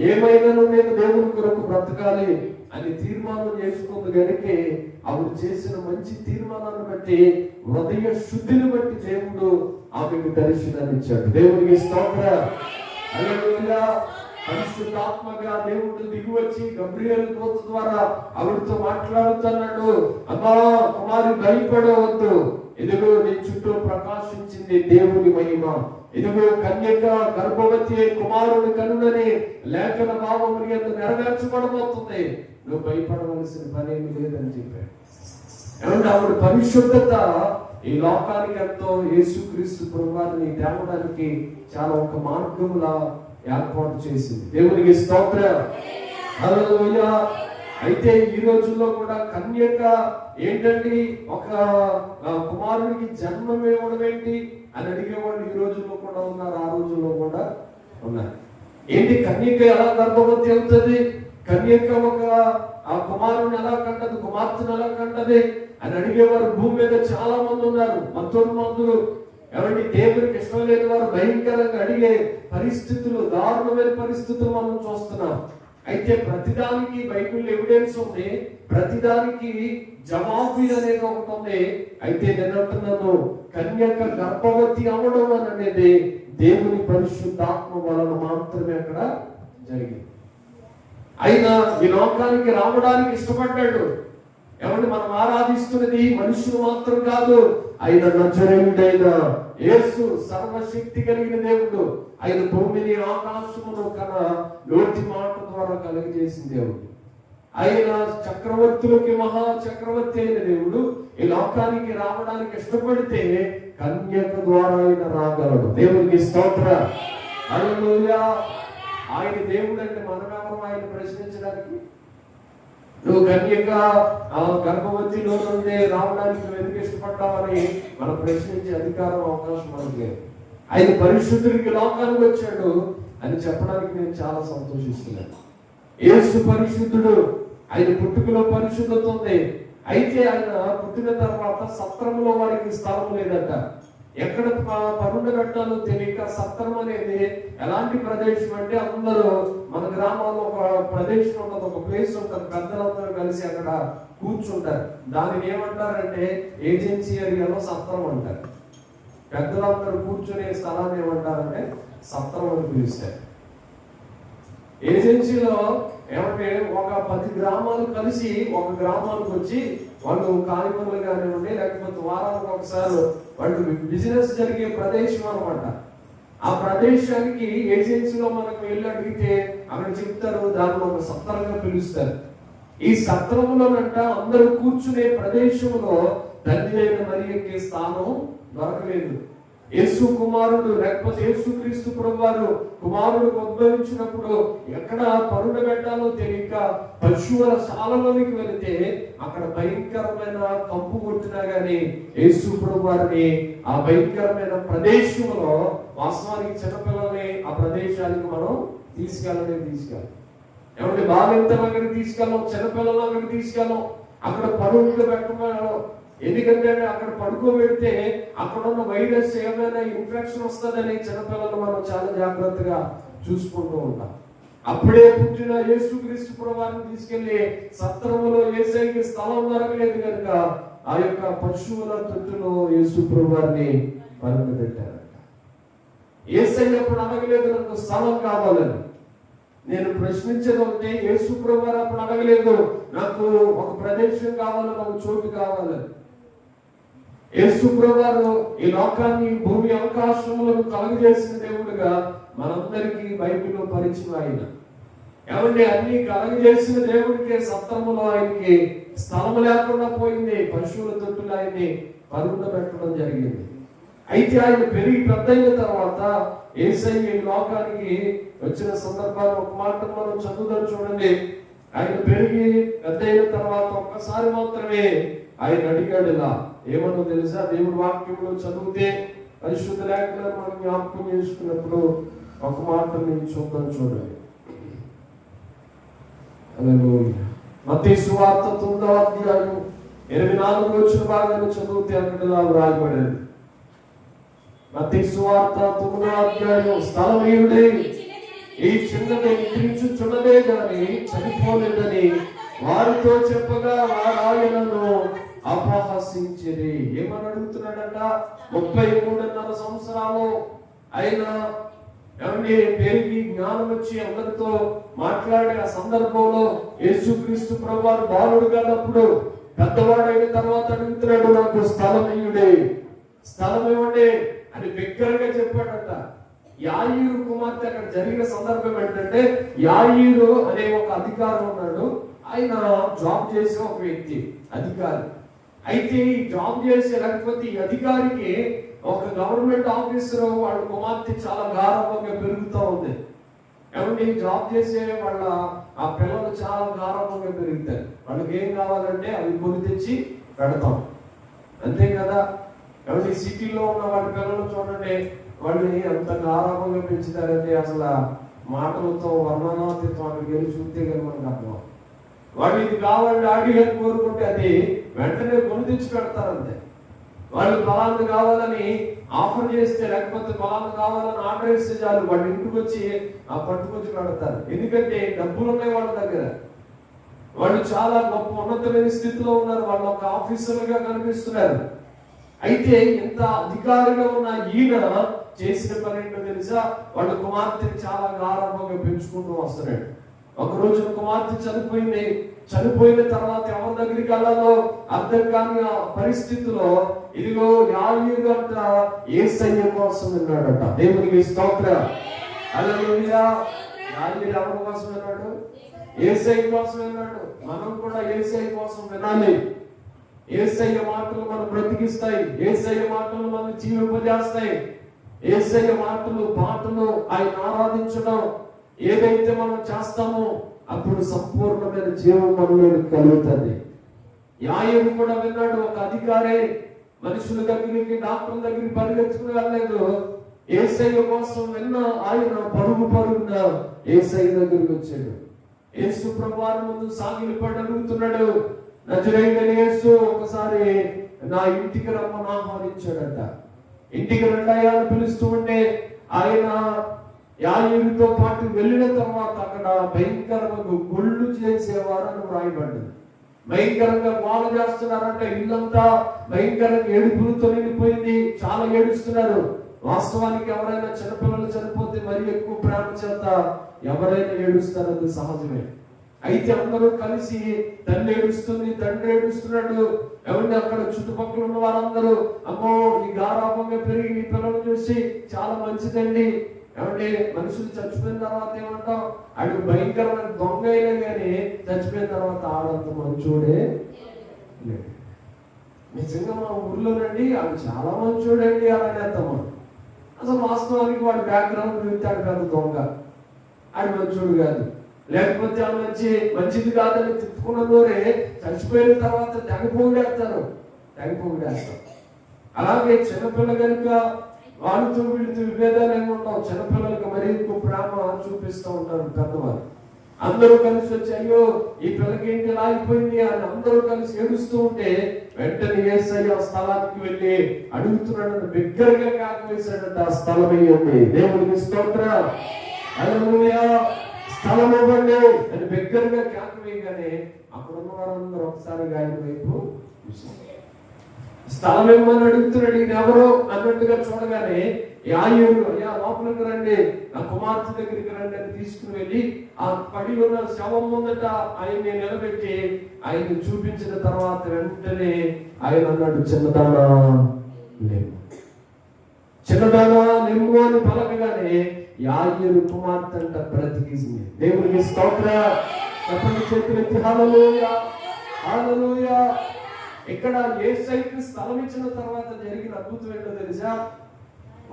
ఏమైనా నేను దేవుని కొరకు బ్రతకాలి అని తీర్మానం చేసుకుంది కనుక ఆవిడ చేసిన మంచి తీర్మానాన్ని బట్టి, హృదయ శుద్ధిని బట్టి దేవుడు ఆమెకు దర్శనాన్ని ఇచ్చాడు. దేవునికి స్తోత్రం. హల్లెలూయా. పరిశుద్ధాత్మగా దేవుడు దిగి వచ్చి గబ్రియేలు దూత ద్వారా ఆవిడతో మాట్లాడుతున్నాడు. అమ్మా కుమారి భయపడవద్దు, ఇదిగో నీ చుట్టూ ప్రకాశించింది దేవుని మహిమ. ఇదిగో కన్యక గర్భవతి కుమారుని కనుడని లేఖన భావము యందు నెరవేర్చబడబోతుంది, నువ్వు భయపడవలసిన పనేమి లేదని చెప్పాడు. ఏమంటే ఆవిడ పరిశుద్ధత ఈ లోకానికి ఎంతో యేసుక్రీస్తు ప్రభువారిని తేవడానికి చాలా ఒక మార్గములా ఏర్పాటు చేసింది. దేవునికి స్తోత్రం. హల్లెలూయా. అయితే ఈ రోజుల్లో కూడా కన్యక ఏంటంటే ఒక కుమారునికి జన్మం ఇవ్వడం ఏంటి అని అడిగేవాళ్ళు ఈ రోజుల్లో కూడా ఉన్నారు, ఆ రోజుల్లో కూడా ఉన్నారు. ఏంటి కన్యక ఎలా గర్భవతి అవుతుంది? కన్యక ఒక ఆ కుమారుని ఎలా కంటది, కుమార్తెను ఎలా కంటది అని అడిగేవారు భూమి మీద చాలా మంది ఉన్నారు. మంత్రులు ఎవరి దేవునికి ఇష్టం లేని వారు భయంకరంగా అడిగే పరిస్థితులు, దారుణమైన పరిస్థితులు మనం చూస్తున్నాం. అయితే ప్రతిదానికి బైబిల్ ఎవిడెన్స్ ఉంది, ప్రతిదానికి జవాబు అనేది ఒకటి ఉంది. అయితే నేను అంటున్నాను, కన్యక గర్భవతి అవడం అనేది దేవుని పరిశుద్ధాత్మ వలన మాత్రమే అక్కడ జరిగింది. అయినా ఈ లోకానికి రావడానికి ఇష్టపడ్డాడు. ఎవరిని మనం ఆరాధిస్తున్నది మనుషులు మాత్రం కాదు, ఆయన నజరేయుడైన యేసు సర్వశక్తి కలిగిన దేవుడు. ఆయన భూమిని ఆకాశమును కన నోటి మాట ద్వారా కలిగజేసిన దేవుడు. ఆయన చక్రవర్తులకి మహా చక్రవర్తి అయిన దేవుడు ఈ లోకానికి రావడానికి ఇష్టపడితే కన్యక ద్వారా ఆయన రాగలడు. దేవునికి స్తోత్రం. హల్లెలూయా. ఆయన దేవుడు అంటే మనమెవరం ఆయన ప్రశ్నించడానికి? నువ్వు కన్యక గర్భవతిలో నుండి రావడానికి నువ్వు ఎందుకు ఇష్టపడ్డావని మనం ప్రశ్నించే అధికారం, అవకాశం మనకు లేదు. ఆయన పరిశుద్ధుడికి లోకానికి వచ్చాడు అని చెప్పడానికి నేను చాలా సంతోషిస్తున్నాను. యేసు పరిశుద్ధుడు, ఆయన పుట్టుకలో పరిశుద్ధత ఉంది. అయితే ఆయన పుట్టిన తర్వాత సత్రంలో వారికి స్థలం లేదట. ఎక్కడ పరుండ పెట్టాలో తెలియక సత్రం అనేది ఎలాంటి ప్రదేశం అంటే, అందరూ మన గ్రామాల్లో ఒక ప్రదేశం ఉంటుంది, ఒక ప్లేస్ ఉంటుంది, పెద్దలందరూ కలిసి అక్కడ కూర్చుంటారు. దానిని ఏమంటారంటే ఏజెన్సీ ఏరియాలో సత్రం అంటారు. పెద్దలందరూ కూర్చునే స్థలాన్ని ఏమంటారంటే సత్రం అని పిలుస్తారు. ఏజెన్సీలో ఏమంటే ఒక 10 గ్రామాలు కలిసి ఒక గ్రామానికి వచ్చి వాళ్ళు కార్యక్రమాలు కానివ్వండి, లేకపోతే వారానికి ఒకసారి వాళ్ళు బిజినెస్ జరిగే ప్రదేశం అనమాట. ఆ ప్రదేశానికి ఏజెన్సీలో మనకు వెళ్ళి అడిగితే అక్కడ చెప్తారు, దాన్ని ఒక సత్రంగా పిలుస్తారు. ఈ సత్రంలోనంట అందరూ కూర్చునే ప్రదేశంలో తండ్రి అయిన మరియకి స్థానం దొరకలేదు. యేసు కుమారుడు లేకపోతే యేసు క్రీస్తు ప్రభువారు కుమారుడు ఉద్భవించినప్పుడు ఎక్కడ పరుండ పెట్టాలో తెలియక పశువుల శాలలోనికి వెళితే అక్కడ భయంకరమైన కంపు కొట్టినా గాని యేసు ప్రభువారిని ఆ భయంకరమైన ప్రదేశంలో, వాస్తవానికి చిన్నపిల్లల్ని ఆ ప్రదేశానికి మనం తీసుకెళ్ళాలి. ఏమంటే బాలింతలు అక్కడికి తీసుకెళ్ళాం, చిన్నపిల్లలు అక్కడికి తీసుకెళ్ళాం. అక్కడ పరుండ పెట్టడం ఎందుకంటే అక్కడ పడుకోబెడితే అక్కడ ఉన్న వైరస్ ఏమైనా ఇన్ఫెక్షన్ వస్తుందని చిన్నపిల్లలు మనం చాలా జాగ్రత్తగా చూసుకుంటూ ఉంటాం. అప్పుడే పుట్టిన యేసుక్రీస్తు ప్రభువారిని తీసుకెళ్లి సత్రములో యేసయ్యకి స్థలం దొరకలేదు కనుక ఆ యొక్క పశువుల తొట్టులో యేసు ప్రభువారిని పరుండ పెట్టారంట. యేసయ్య అప్పుడు అడగలేదు నాకు స్థలం కావాలని. నేను ప్రశ్నించేది ఒకటే, యేసు ప్రభువారు అప్పుడు అడగలేదు నాకు ఒక ప్రదేశం కావాలని, ఒక చోటు కావాలని. యేసు ప్రభువారు ఈ లోకాన్ని, భూమి ఆకాశములను కలుగజేసిన దేవుడుగా మనందరికీ బైబిల్లో పరిచయం. ఆయన ఏమంటే అన్ని కలుగజేసిన దేవుడికి సత్రములో ఆయనకి స్థలం లేకుండా పోయింది. పశువుల తొట్టులు ఆయన్ని పరుండ పెట్టడం జరిగింది. అయితే ఆయన పెరిగి పెద్దయిన తర్వాత యేసయ్య ఈ లోకానికి వచ్చిన సందర్భాలు ఒక మాట మనం చదువుదాం చూడండి. ఆయన పెరిగి పెద్దయిన తర్వాత ఒక్కసారి మాత్రమే ఆయన అడిగాడు ఇలా, ఏమన్నా తెలుసా? దేవుడి వాక్యంలో చదివితే పరిశుద్ధ లేఖనాలను మనం జ్ఞాపకం చేసుకున్నప్పుడు ఒక మాట నేను చూద్దాం చూడండి. మత్తయి సువార్త 9వ అధ్యాయం 24 వచ్చిన భాగాన్ని చదివితే అక్కడ ఇలా వ్రాయబడింది. మత్తయి సువార్త 9వ అధ్యాయం, స్థలమీయుడే ఈ చిన్నది నిద్రించుచున్నదే గాని చనిపోలేదని వారితో చెప్పగా వారు ఆయనను అపహసించిరి. ఏమని అడుగుతున్నాడంట? 33.5 సంవత్సరాలు ఆయన ఏమంటే పెరిగి జ్ఞానం వచ్చి అందరితో మాట్లాడే ఆ సందర్భంలో యేసుక్రీస్తు ప్రభువారు బాలుడుగా ఉన్నప్పుడు పెద్దవాడైన తర్వాత అడుగుతున్నాడు, నాకు స్థలం ఇయ్యుడే, స్థలం ఇవ్వండి అని బిగ్గరగా చెప్పాడంట. యాయీరు కుమార్తె అక్కడ జరిగిన సందర్భం ఏంటంటే, యాయీరు అనే ఒక అధికారి ఉన్నాడు. ఆయన జాబ్ చేసే ఒక వ్యక్తి, అధికారి. అయితే ఈ జాబ్ చేసే లేకపోతే ఈ అధికారికి ఒక గవర్నమెంట్ ఆఫీసర్ వాళ్ళ కుమార్తె చాలా గారవంగా పెరుగుతూ ఉంది. ఏమంటే జాబ్ చేసే వాళ్ళ ఆ పిల్లలు చాలా గారవంగా పెరుగుతారు. వాళ్ళకి ఏం కావాలంటే అవి కొని తెచ్చి పెడతాం, అంతే కదా. ఏమంటే సిటీలో ఉన్న వాళ్ళ పిల్లలు చూడండి, వాళ్ళని ఎంత గారవంగా పెంచుతారంటే అసలు మాటలతో వర్ణనాతీతం అక్కడికి వెళ్ళి చూస్తే కానీ మనకు అర్థం. వాడు ఇది కావాలి డాడీ అని కోరుకుంటే అది వెంటనే కొని తెచ్చి పెడతారంతే. వాళ్ళు ఫలాన్ని కావాలని ఆఫర్ చేస్తే, లేకపోతే ఫలాన్ని కావాలని ఆర్డర్ చేస్తే చాలు వాళ్ళ ఇంటికి వచ్చి ఆ పట్టుకొచ్చి పెడతారు. ఎందుకంటే డబ్బులు ఉన్నాయి వాళ్ళ దగ్గర. వాళ్ళు చాలా గొప్ప ఉన్నతమైన స్థితిలో ఉన్నారు. వాళ్ళు ఒక ఆఫీసర్లుగా కనిపిస్తున్నారు. అయితే ఇంత అధికారిగా ఉన్న ఈయన చేసిన పని ఏంటో తెలుసా? వాళ్ళ కుమార్తెని చాలా గారంభంగా పెంచుకుంటూ వస్తున్నాడు. ఒక రోజు కుమార్తె చనిపోయిన తర్వాత ఎవరి దగ్గరికి వెళ్ళాలో అర్థం కాని పరిస్థితిలో ఇదిగో యాయీరు అంట యేసయ్య కోసం విన్నాడట. దేవునికి స్తోత్రం. హల్లెలూయా. యాయీరు ఎవరి కోసం విన్నాడు? యేసయ్య కోసం విన్నాడు. మనం కూడా యేసయ్య కోసం వినాలి. యేసయ్య మాటలు మనం బ్రతికిస్తాయి. యేసయ్య మాటలు మనం జీవింపజేస్తాయి. యేసయ్య మాటలు, పాటలు, ఆయన ఆరాధించడం ఏదైతే మనం చేస్తామో అప్పుడు సంపూర్ణమైన జీవం మనలో కలుగుతుంది. యాయీరు కూడా విన్నాడు. ఒక అధికారే మనుషుల దగ్గరికి, డాక్టర్ దగ్గరికి పరిగెత్తుకుని వెళ్ళలేదు. యేసయ్య కోసం విన్న ఆయన పరుగున యేసయ్య దగ్గరికి వచ్చాడు. యేసు ప్రభువారి ముందు సాగిలిపడి అడుగుతున్నాడు. నజరేయుడైన యేసు ఒకసారి నా ఇంటికి రమ్మని ఆహ్వానించాడట. ఇంటికి రెండయ్యా అని పిలుస్తూ ఉంటే ఆయన యాయీరుతో పాటు వెళ్ళిన తర్వాత అక్కడ భయంకరంగా గొళ్ళు చేసేవారని వ్రాయబడ్డది. భయంకరంగా గోల చేస్తున్నారంటే ఇల్లంతా భయంకరంగా ఏడుపులతో నిండిపోయింది. చాలా ఏడుస్తున్నారు. వాస్తవానికి ఎవరైనా చిన్నపిల్లలు చనిపోతే మరి ఎక్కువ ప్రేమ చేత ఎవరైనా ఏడుస్తారది సహజమే. అయితే అందరూ కలిసి తల్లి ఏడుస్తుంది, తండ్రి ఏడుస్తున్నాడు. ఎవరిని అక్కడ చుట్టుపక్కల ఉన్న వారందరూ అమ్మో ఈ గారాభంగా పెరిగి ఈ పిల్లలు చూసి చాలా మంచిదండి. ఏమంటే మనుషులు చచ్చిపోయిన తర్వాత ఏమంటాం? అటు భయంకరమైన దొంగ అయినా కానీ చచ్చిపోయిన తర్వాత ఆడంత మంచోడే లేదు. నిజంగా మా ఊర్లోనండి ఆడు చాలా మంచోడండి అలానే అంటాం. అసలు వాస్తవానికి వాడి బ్యాక్గ్రౌండ్ వెళ్తాడు కాదు దొంగ, ఆడు మంచోడు కాదు. లేకపోతే ఆ మంచిది కాదని తిట్టుకున్న దూరే చచ్చిపోయిన తర్వాత తెగపోగేస్తారు. అలాగే చిన్నపిల్ల కనుక వాళ్ళతో వీళ్ళతో విభేదాలు ఏమి ఉండవు. చిన్నపిల్లలకు మరీ ఎక్కువ ప్రేమ చూపిస్తూ ఉంటారు పెద్దవారు. అందరూ కలిసి వచ్చి అయ్యో ఈ పిల్లకి ఏంటి ఇలా అయిపోయింది అని అందరూ కలిసి ఏడుస్తూ ఉంటే వెంటనే యేసయ్య ఆ స్థలానికి వెళ్ళి అడుగుతున్నాడు. బిగ్గరగా కేక వేశాడంట, ఆ స్థలం అయ్యింది. దేవునికి స్తోత్రం. హల్లెలూయా. స్థలం ఇవ్వండి అని బిగ్గరగా కేక వేయగానే అక్కడ ఉన్న వారందరూ ఒకసారి ఆయన వైపు స్థలం ఇవ్వమని అడుగుతున్నాడు. ఈయన ఎవరు అన్నట్టుగా చూడగానే యాయీరు అయ్యా లోపలికి రండి, నా కుమార్తె దగ్గరికి రండి అని తీసుకుని వెళ్ళి ఆ పడి ఉన్న శవం ముందట ఆయన్ని నిలబెట్టి ఆయన్ని చూపించిన తర్వాత వెంటనే ఆయన అన్నాడు, చిన్నదానా లేవు, చిన్నదానా లేవు అని పలకగానే యాయీరు కుమార్తె అంట బ్రతికింది. దేవునికి స్తోత్రం. చెప్పండి చేతులెత్తి హల్లెలూయా, హల్లెలూయా. ఇక్కడ యేసయ్యకి స్థలం ఇచ్చిన తర్వాత జరిగిన అద్భుతం ఏంటో తెలుసా?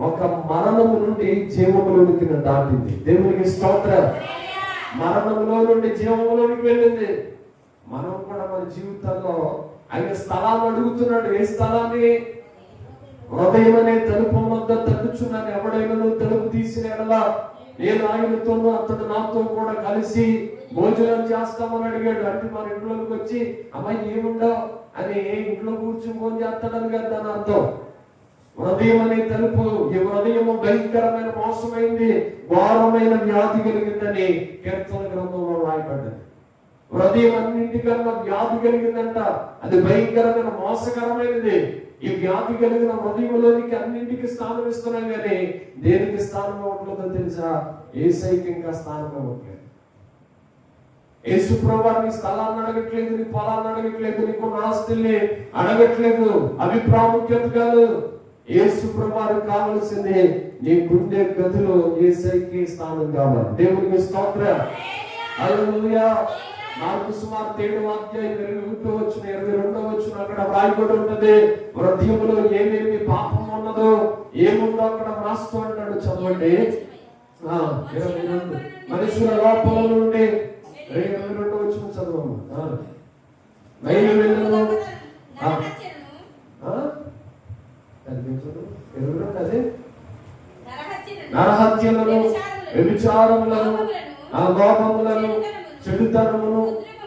ఒక మరణము నుండి జీవములోనికి దాటింది. దేవునికి స్తోత్రం. మరణంలో నుండి జీవములోనికి వెళ్ళింది. మనం కూడా మన జీవితాల్లో ఆయన స్థలాన్ని అడుగుతున్నాడు. ఏ స్థలాన్ని? హృదయం అనే తలుపు వద్ద తట్టుచున్నాను. ఎవడైనా తలుపు తీసిన ఎడలా నేను ఆయనతోనూ అతడు నాతో కూడా కలిసి భోజనం చేస్తామని అడిగాడు. అంటే మన ఇంట్లోకి వచ్చి అమ్మాయి ఏముండవు అని ఇంట్లో కూర్చుని భోజనం చేస్తాడని కదా దాని అర్థం. హృదయం అనే తలుపు, ఈ హృదయము భయంకరమైన మోసమైంది, ఘోరమైన వ్యాధి కలిగిందని కీర్తన గ్రంథంలో రాయబడ్డది. హృదయం అన్నింటికన్నా వ్యాధి కలిగిందంట. అది భయంకరమైన మోసకరమైనది. ఈ వ్యాధి కలిగిన హృదయంలోనికి అన్నింటికి స్థానం ఇస్తున్నాం కానీ దేనికి స్థానం ఇవ్వట్లేదో తెలుసా? యేసయ్యకి ఇంకా స్థానం ఇవ్వట్లేదు. యేసు ప్రభువుని స్థలాన్ని అడగట్లేదు, నీ పొలాన్ని అడగట్లేదు, నీకు ఆస్తుల్ని అడగట్లేదు. అవి ప్రాముఖ్యత కాదు. యేసు ప్రభువుకి కావలసింది నీ గుండె గదిలో యేసయ్యకి స్థానం కావాలి. దేవునికి స్తోత్రం. హల్లెలూయా. మార్కు సువార్త 7:21 అక్కడ రాయబడి ఉంటది. హృదయంలో ఏమేమి పాపం ఉన్నదో ఏముందో అక్కడ రాస్తూ అంటాడు. చదవండి. 22 మనుషుల లోపల నుండి 22 చదవము. నరహత్యలను, వ్యభిచారములను, వ్యభిచారములను, ఆ లోపములను, చెడుతనమును,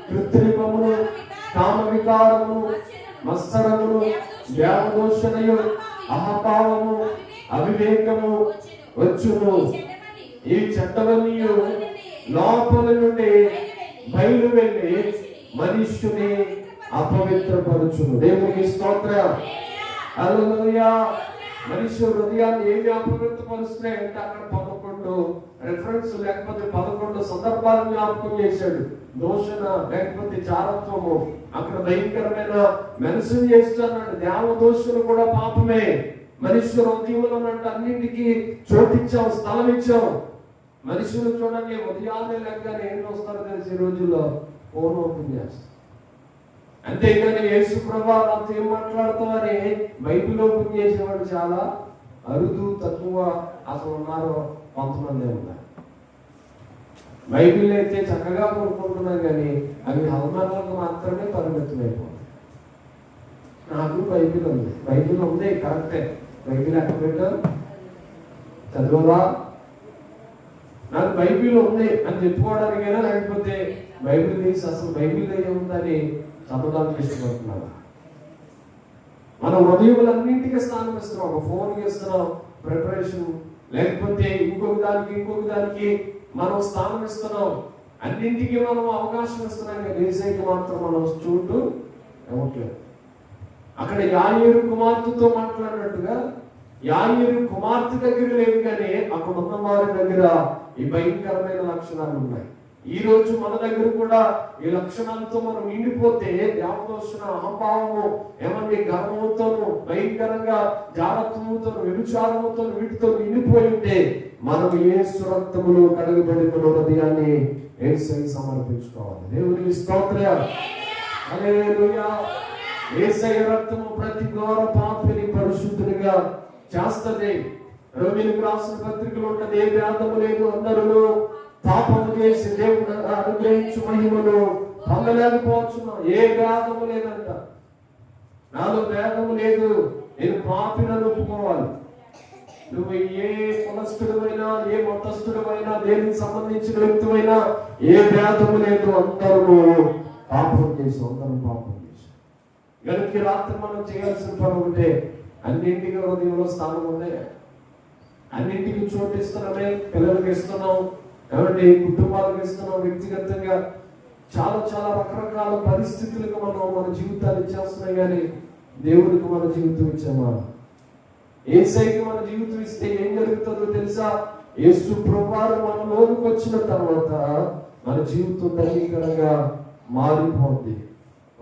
కృత్రిమమును, కామ వికారమును, మత్సరమును, దేవదూషణయు, అహంభావము, అవివేకము వచ్చును. ఈ చెడ్డవన్నీ లోపల నుండి బయలు వెళ్ళి మనుష్యుని అపవిత్రపరచును. దేవునికి స్తోత్రం. హల్లెలూయా. మనిషి హృదయాన్ని ఏమి అపవిత్రపరుస్తున్నాయి అంటే అక్కడ 11 రెఫరెన్స్ లేకపోతే 11 సందర్భాలను జ్ఞాపకం చేశాడు. దోషణ లేకపోతే చారత్వము అక్కడ భయంకరమైన మెన్షన్ చేస్తున్నాడు. దేవదోషులు కూడా పాపమే. మనిషి హృదయంలో అన్నింటికి చోటిచ్చాం, స్థలం ఇచ్చాం. మనుషులు చూడండి, ఉదయాన్నే లెక్కనే ఏం వస్తారో తెలిసి ఈ రోజుల్లో ఫోన్ ఓపెన్ చేస్తారు. అంతేగాని యేసు ప్రభువా నాతో ఏం మాట్లాడతామని బైబిల్ ఓపెన్ చేసేవాడు చాలా అరుదు, తక్కువ. అసలు ఉన్నారు కొంతమంది ఉన్నారు. బైబిల్ అయితే చక్కగా కోరుకుంటున్నాం కానీ అవి హల్మార్లకు మాత్రమే పరిమితమైపోతుంది. నాకు బైబిల్ ఉంది కరెక్టే. బైబిల్ ఎక్కడ పెట్టారు? చదువువా? నాకు బైబిల్ ఉంది అని చెప్పుకోవడానికైనా, లేకపోతే బైబిల్ తీసి అసలు బైబిల్ ఏముందని చదవడానికి ఇష్టపడుతున్నాను. మన హృదయములన్నింటికి స్థానం ఇస్తున్నాం. ఒక ఫోన్కి ఇస్తున్నాం ప్రిపరేషన్, లేకపోతే ఇంకొక దానికి మనం స్థానం ఇస్తున్నాం. అన్నింటికి మనం అవకాశం ఇస్తున్నాం. కానీ ఏసైకి మాత్రం మనం చూడు ఇవ్వట్లేదు. అక్కడ యాయేరు కుమార్తెతో మాట్లాడినట్టుగా యాయేరు కుమార్తె దగ్గర లేదు, కానీ అక్కడ ఉన్న వారి దగ్గర ఈ భయంకరమైన లక్షణాలు ఉన్నాయి. ఈ రోజు మన దగ్గర కూడా ఈ లక్షణాలతో మనం నిండిపోతే దేవదోషణ, అహంభావము, ఏమండి గర్వంతోను, భయంకరంగా జారత్వముతోను, వ్యభిచారముతో వీటితో నిండిపోయి ఉంటే మనం యేసు రక్తములో కడగబడి మన హృదయాన్ని యేసుకి సమర్పించుకోవాలి. దేవునికి స్తోత్రం. హల్లెలూయా. యేసయ్య రక్తము ప్రతి ఘోర పాపిని పరిశుద్ధునిగా చేస్తది. రోమీయులకు రాసిన పత్రికలో ఉన్నది, ఏ భేదము లేదు, అందరూ పాపము చేసి దేవుడు అనుగ్రహించు మహిమను పొందలేకపోతున్నా. ఏ భేదము లేదంట. నాలో భేదము లేదు. నేను పాపినని ఒప్పుకోవాలి. నువ్వు ఏ కులస్థుడమైనా, ఏ మతస్థుడమైనా, దేనికి సంబంధించిన వ్యక్తివైనా ఏ భేదము లేదు. అందరూ పాపం చేసి కనుక రాత్రి మనం చేయాల్సిన పని ఉంటే అన్నింటికి హృదయంలో స్థానం ఉంది. అన్నింటికి చోటు ఇస్తున్నామే. పిల్లలకి ఇస్తున్నాం, ఏమంటే కుటుంబాలకు ఇస్తున్నాం, వ్యక్తిగతంగా చాలా రకరకాల పరిస్థితులకు మన జీవితాలు ఇచ్చేస్తున్నాయి. కానీ దేవుడికి మన జీవితం ఇచ్చామా? యేసయ్యకి మన జీవితం ఇస్తే ఏం జరుగుతుందో తెలుసా? యేసు ప్రభువారు మన లోనికి వచ్చిన తర్వాత మన జీవితం ధైర్యంగా మారిపోద్ది.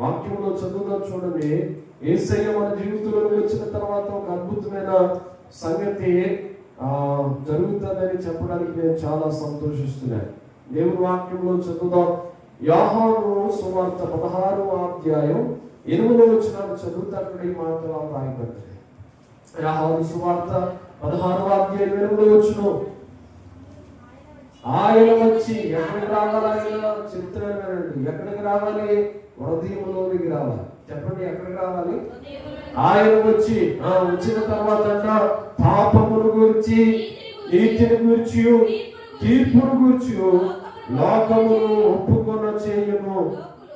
వాక్యంలో చదువుగా చూడండి, యేసయ్య మన జీవితంలోకి వచ్చిన తర్వాత ఒక అద్భుతమైన సంగతి జరుగుతుందని చెప్పడానికి నేను చాలా సంతోషిస్తున్నాను. దేవుని వాక్యంలో చదువుదాం. యోహాను సువార్త 16వ అధ్యాయం 8వ వచనం చదువుతా. అక్కడ ఈ మాటలు రాయబడ్డాయి. యోహాను సువార్త 16వ అధ్యాయం 8వ వచనం. ఆయన వచ్చి ఎక్కడికి రావాలి? ఆయన చెప్తున్నాడు. ఎక్కడికి రావాలి? హృదయంలోనికి రావాలి. చెప్పండి, ఎక్కడికి రావాలి? ఆయన వచ్చి వచ్చిన తర్వాత పాపమును గురించి, నీతిని గురించి, తీర్పును గురించి లోకమును ఒప్పుకొన చేయము.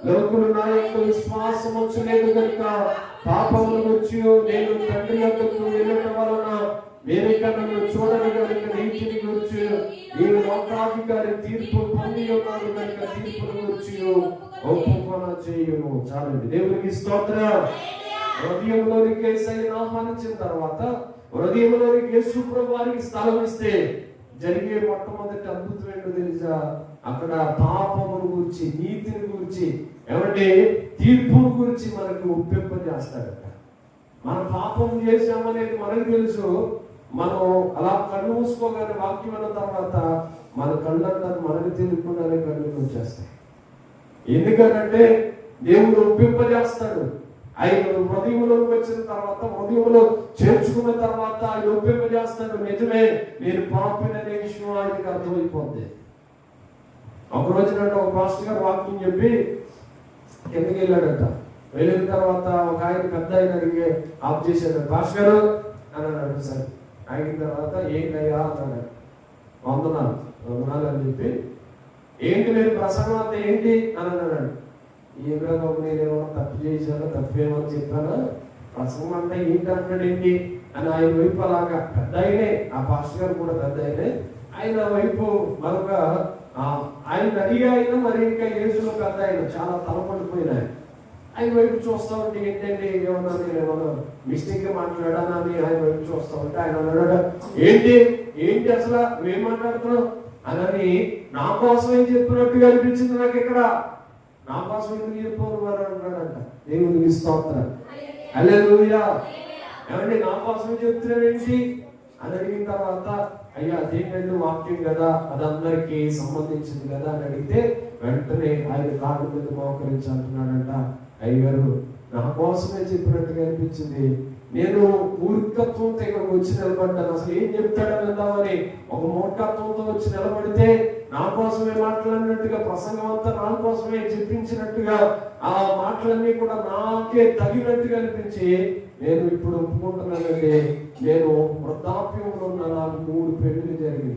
లోకులు నా యొక్క విశ్వాసం వచ్చలేదు కనుక పాపమును గురించి నేను తండ్రి యొక్కకు వెళ్ళటం వలన వేరేగా నన్ను చూడని కనుక నీతిని గురించి నేను లోకాధికారి తీర్పు పొంది ఉన్నాను కనుక తీర్పును గురించి ఒప్పుకొన చేయము. చాలండి. దేవునికి స్తోత్రం. హృదయంలోనికి యేసయ్యను ఆహ్వానించిన తర్వాత హృదయంలోనికి యేసు ప్రభువారికి స్థలం ఇస్తే జరిగే మొట్టమొదటి అద్భుతం ఏంటో తెలుసా? అక్కడ పాపమును గురించి, నీతిని గురించి, ఏమంటే తీర్పును గురించి మనకి ఒప్పింపజేస్తాడట. మనం పాపం చేసామనేది మనకు తెలుసు. మనం అలా కళ్ళు మూసుకోగానే వాక్యం అన్న తర్వాత మన కళ్ళంతా మనకు తెలియకుండానే కళ్ళు వచ్చేస్తాయి. ఎందుకంటే దేవుడు ఒప్పింపజేస్తాడు. ఆయన హృదయంలోకి వచ్చిన తర్వాత, హృదయంలో చేర్చుకున్న తర్వాత ఆయన ఒప్పింపజేస్తాడు. నిజమే, నేను పాపిననే విషయం ఆయనకి అర్థమైపోద్ది. ఒక రోజునంటే ఒక పాస్టర్ గారు వాక్యం చెప్పి కిందకి వెళ్ళాడట. వెళ్ళిన తర్వాత ఒక ఆయన పెద్ద ఆయన అడిగి ఆఫ్ చేశాడు. పాస్టర్ గారు అని అన్నాడు. సరే అయిన తర్వాత ఏంటయ్యా అన్నాడు. వందనాలు. వందనాలు అని చెప్పి, ఏంటి మీరు ప్రసంగం అంతా ఏంటి అని అన్నాడు. ఏమిరా బాబు, నేనేమో తప్పు చేశాను, తప్పేమో చెప్పాను, ప్రసంగం అంతా ఏంటి అంటాడు ఏంటి అని ఆయన వైపు అలాగా పెద్ద ఆయనే, ఆ పాస్టర్ గారు కూడా పెద్ద ఆయనే, ఆయన వైపు మరొక ఆయన అడిగి ఆయన మరి ఇంకా యేసులో పెద్ద ఆయన చాలా తలపడిపోయిన ఆయన వైపు చూస్తా ఉంటే ఏంటండి ఏమన్నా నేనేమన్నా మిస్టేక్ గా మాట్లాడానా అని ఆయన వైపు చూస్తా ఉంటే ఆయన అన్నాడు, ఏంటి ఏంటి అసలు నువ్వేం మాట్లాడుతున్నావు అని నా కోసం ఏం చెప్పినట్టుగా అనిపించింది నాకు. ఇక్కడ నా కోసం ఎందుకు చెప్పారు అన్నాడంట. దేవునికి స్తోత్రం, హల్లెలూయా. ఏమండి నా కోసం చెప్తున్నావేంటి అని అడిగిన తర్వాత, అయ్యా అదేంటంటే వాక్యం కదా, అది అందరికీ సంబంధించింది కదా అని అడిగితే వెంటనే ఆయన కాళ్ళ మీద మోకరించి అంటున్నాడంట, అయ్యగారు నా కోసమే చెప్పినట్టుగా అనిపించింది, నేను మూర్ఖత్వంతో ఇక్కడికి వచ్చి నిలబడ్డాను, అసలు ఏం చెప్తాడని వెళ్దామని ఒక మూర్ఖత్వంతో వచ్చి నిలబడితే నా కోసమే మాట్లాడినట్టుగా ప్రసంగం అంతా నా కోసమే చెప్పించినట్టుగా ఆ మాటలన్నీ కూడా నాకే తగినట్టుగా అనిపించి నేను ఇప్పుడు ఒప్పుకుంటున్నానంటే, నేను వృద్ధాప్యంలో ఉన్న నాకు 3 పెళ్లిళ్ళు జరిగి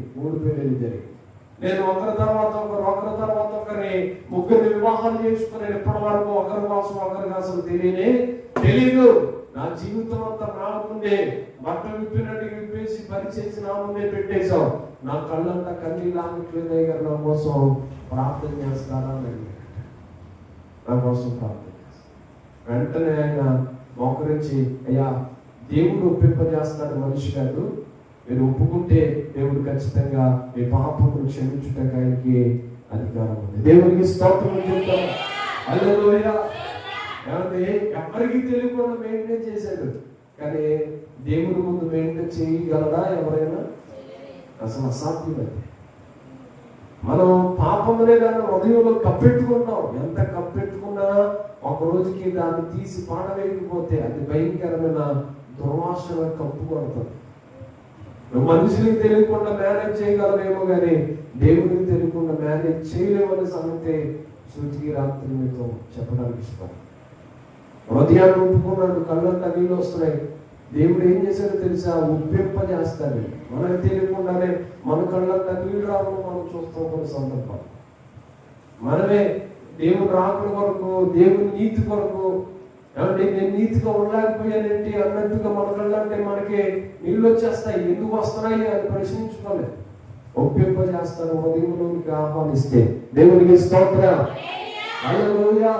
నేను ఒకరి తర్వాత ఒకరిని 3 వివాహాలు చేసుకుని ఇప్పటి వరకు ఒకరి కోసం ఒకరికి అసలు తెలీదు. నా జీవితం అంతా నా ముందే బట్టలు విప్పినట్టుగా విప్పేసి పరిచేసి నా ముందే పెట్టేశావు, నా కళ్ళంతా కన్నీళ్ళు ఆగట్లేదు గారు, నా కోసం ప్రార్థన చేస్తారా అని అడిగాడు. నా కోసం ప్రార్థన చేస్తాను. వెంటనే ఆయన మోకరించి, అయ్యా దేవుడు ఒప్పింపజేస్తాడు, మనిషి కాదు, మీరు ఒప్పుకుంటే దేవుడు ఖచ్చితంగా మీ పాపమును క్షమించుటకు ఆయనకి అధికారం ఉంది. దేవునికి స్తోత్రం చెప్తాను, హల్లెలూయా. ఏమంటే ఎవరికి తెలియకుండా మెయింటైన్ చేశాడు, కానీ దేవుడి ముందు మెయింటైన్ చేయగలరా ఎవరైనా? అసలు అసాధ్యమైంది. మనం పాపమునే దాన్ని హృదయంలో కప్పెట్టుకుంటాం, ఎంత కప్పెట్టుకున్నా ఒక రోజుకి దాన్ని తీసి పాడవేయకపోతే అది భయంకరమైన దుర్వాసన కప్పు కొడతాం. మనుషులకు తెలియకుండా మేనేజ్ చేయగలమేమో కానీ దేవుడికి తెలియకుండా మేనేజ్ చేయలేమనే సంగతి సూచికి రాత్రి మీతో చెప్పడానికి ఇష్టం. హృదయాన్ని ఒప్పుకున్నాడు, కళ్ళంతా నీళ్ళు వస్తున్నాయి. దేవుడు ఏం చేశాడో తెలుసా? ఒప్పింపజేస్తాడు. మనకు తెలియకుండానే మన కళ్ళంతా నీళ్ళు రావడం మనం చూస్తాం కొన్ని సందర్భాలు. మనమే దేవుడు రాకుల కొరకు, దేవుని నీతి కొరకు, ఏమంటే నేను నీతిగా ఉండలేకపోయానేంటి అన్నట్టుగా మన కళ్ళంటే మనకి నీళ్ళు వచ్చేస్తాయి. ఎందుకు వస్తున్నాయి అని ప్రశ్నించుకోలేదు. ఒప్పింపజేస్తాడు, ఉదయంలోనికి ఆహ్వానిస్తే. దేవునికి స్తోత్రం, హల్లెలూయా.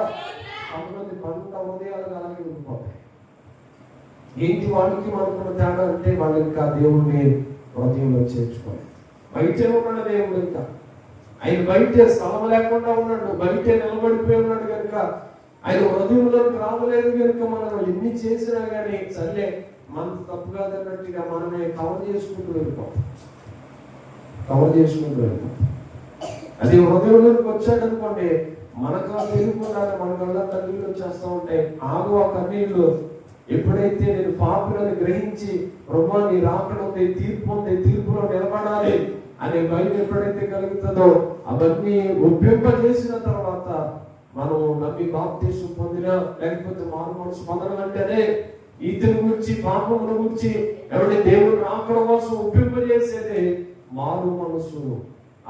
కొంతమంది పంట ఉదయాలుగా అలాగే ఉండిపోతాయి. ఏంటి వాళ్ళకి మనకున్న తేడా అంటే వాళ్ళు ఇంకా దేవుడిని హృదయంలో చేర్చుకోవాలి. బయటే ఉన్నాడు దేవుడు, ఇంకా ఆయన బయటే స్థలం లేకుండా ఉన్నాడు, బయటే నిలబడిపోయి ఉన్నాడు కనుక ఆయన హృదయంలోకి రావలేదు కనుక మనం ఎన్ని చేసినా కానీ సర్లే మనకు తప్పు కాదన్నట్టుగా మనమే కవర్ చేసుకుంటూ వెళ్తాం. అది హృదయంలోకి వచ్చాడనుకోండి, మనకు తెలియకుండా మన కళ్ళ కన్నీళ్ళు వచ్చేస్తూ ఉంటాయి. ఆగు ఆ కన్నీళ్ళు ఎప్పుడైతే నేను పాపులను గ్రహించి ప్రభువా నీ రాకడ ఉంది, తీర్పు ఉంది, తీర్పులో నిలబడాలి అనే భయం ఎప్పుడైతే కలుగుతుందో అవన్నీ ఒప్పింపజేసిన తర్వాత మనం నమ్మి బాప్తిసం పొందినా లేకపోతే మారు మనసు పొందాలంటేనే ఈతని గురించి పాపముల గురించి ఎవరి దేవుడు రాకడ కోసం ఒప్పింపజేసేది మారు మనసు.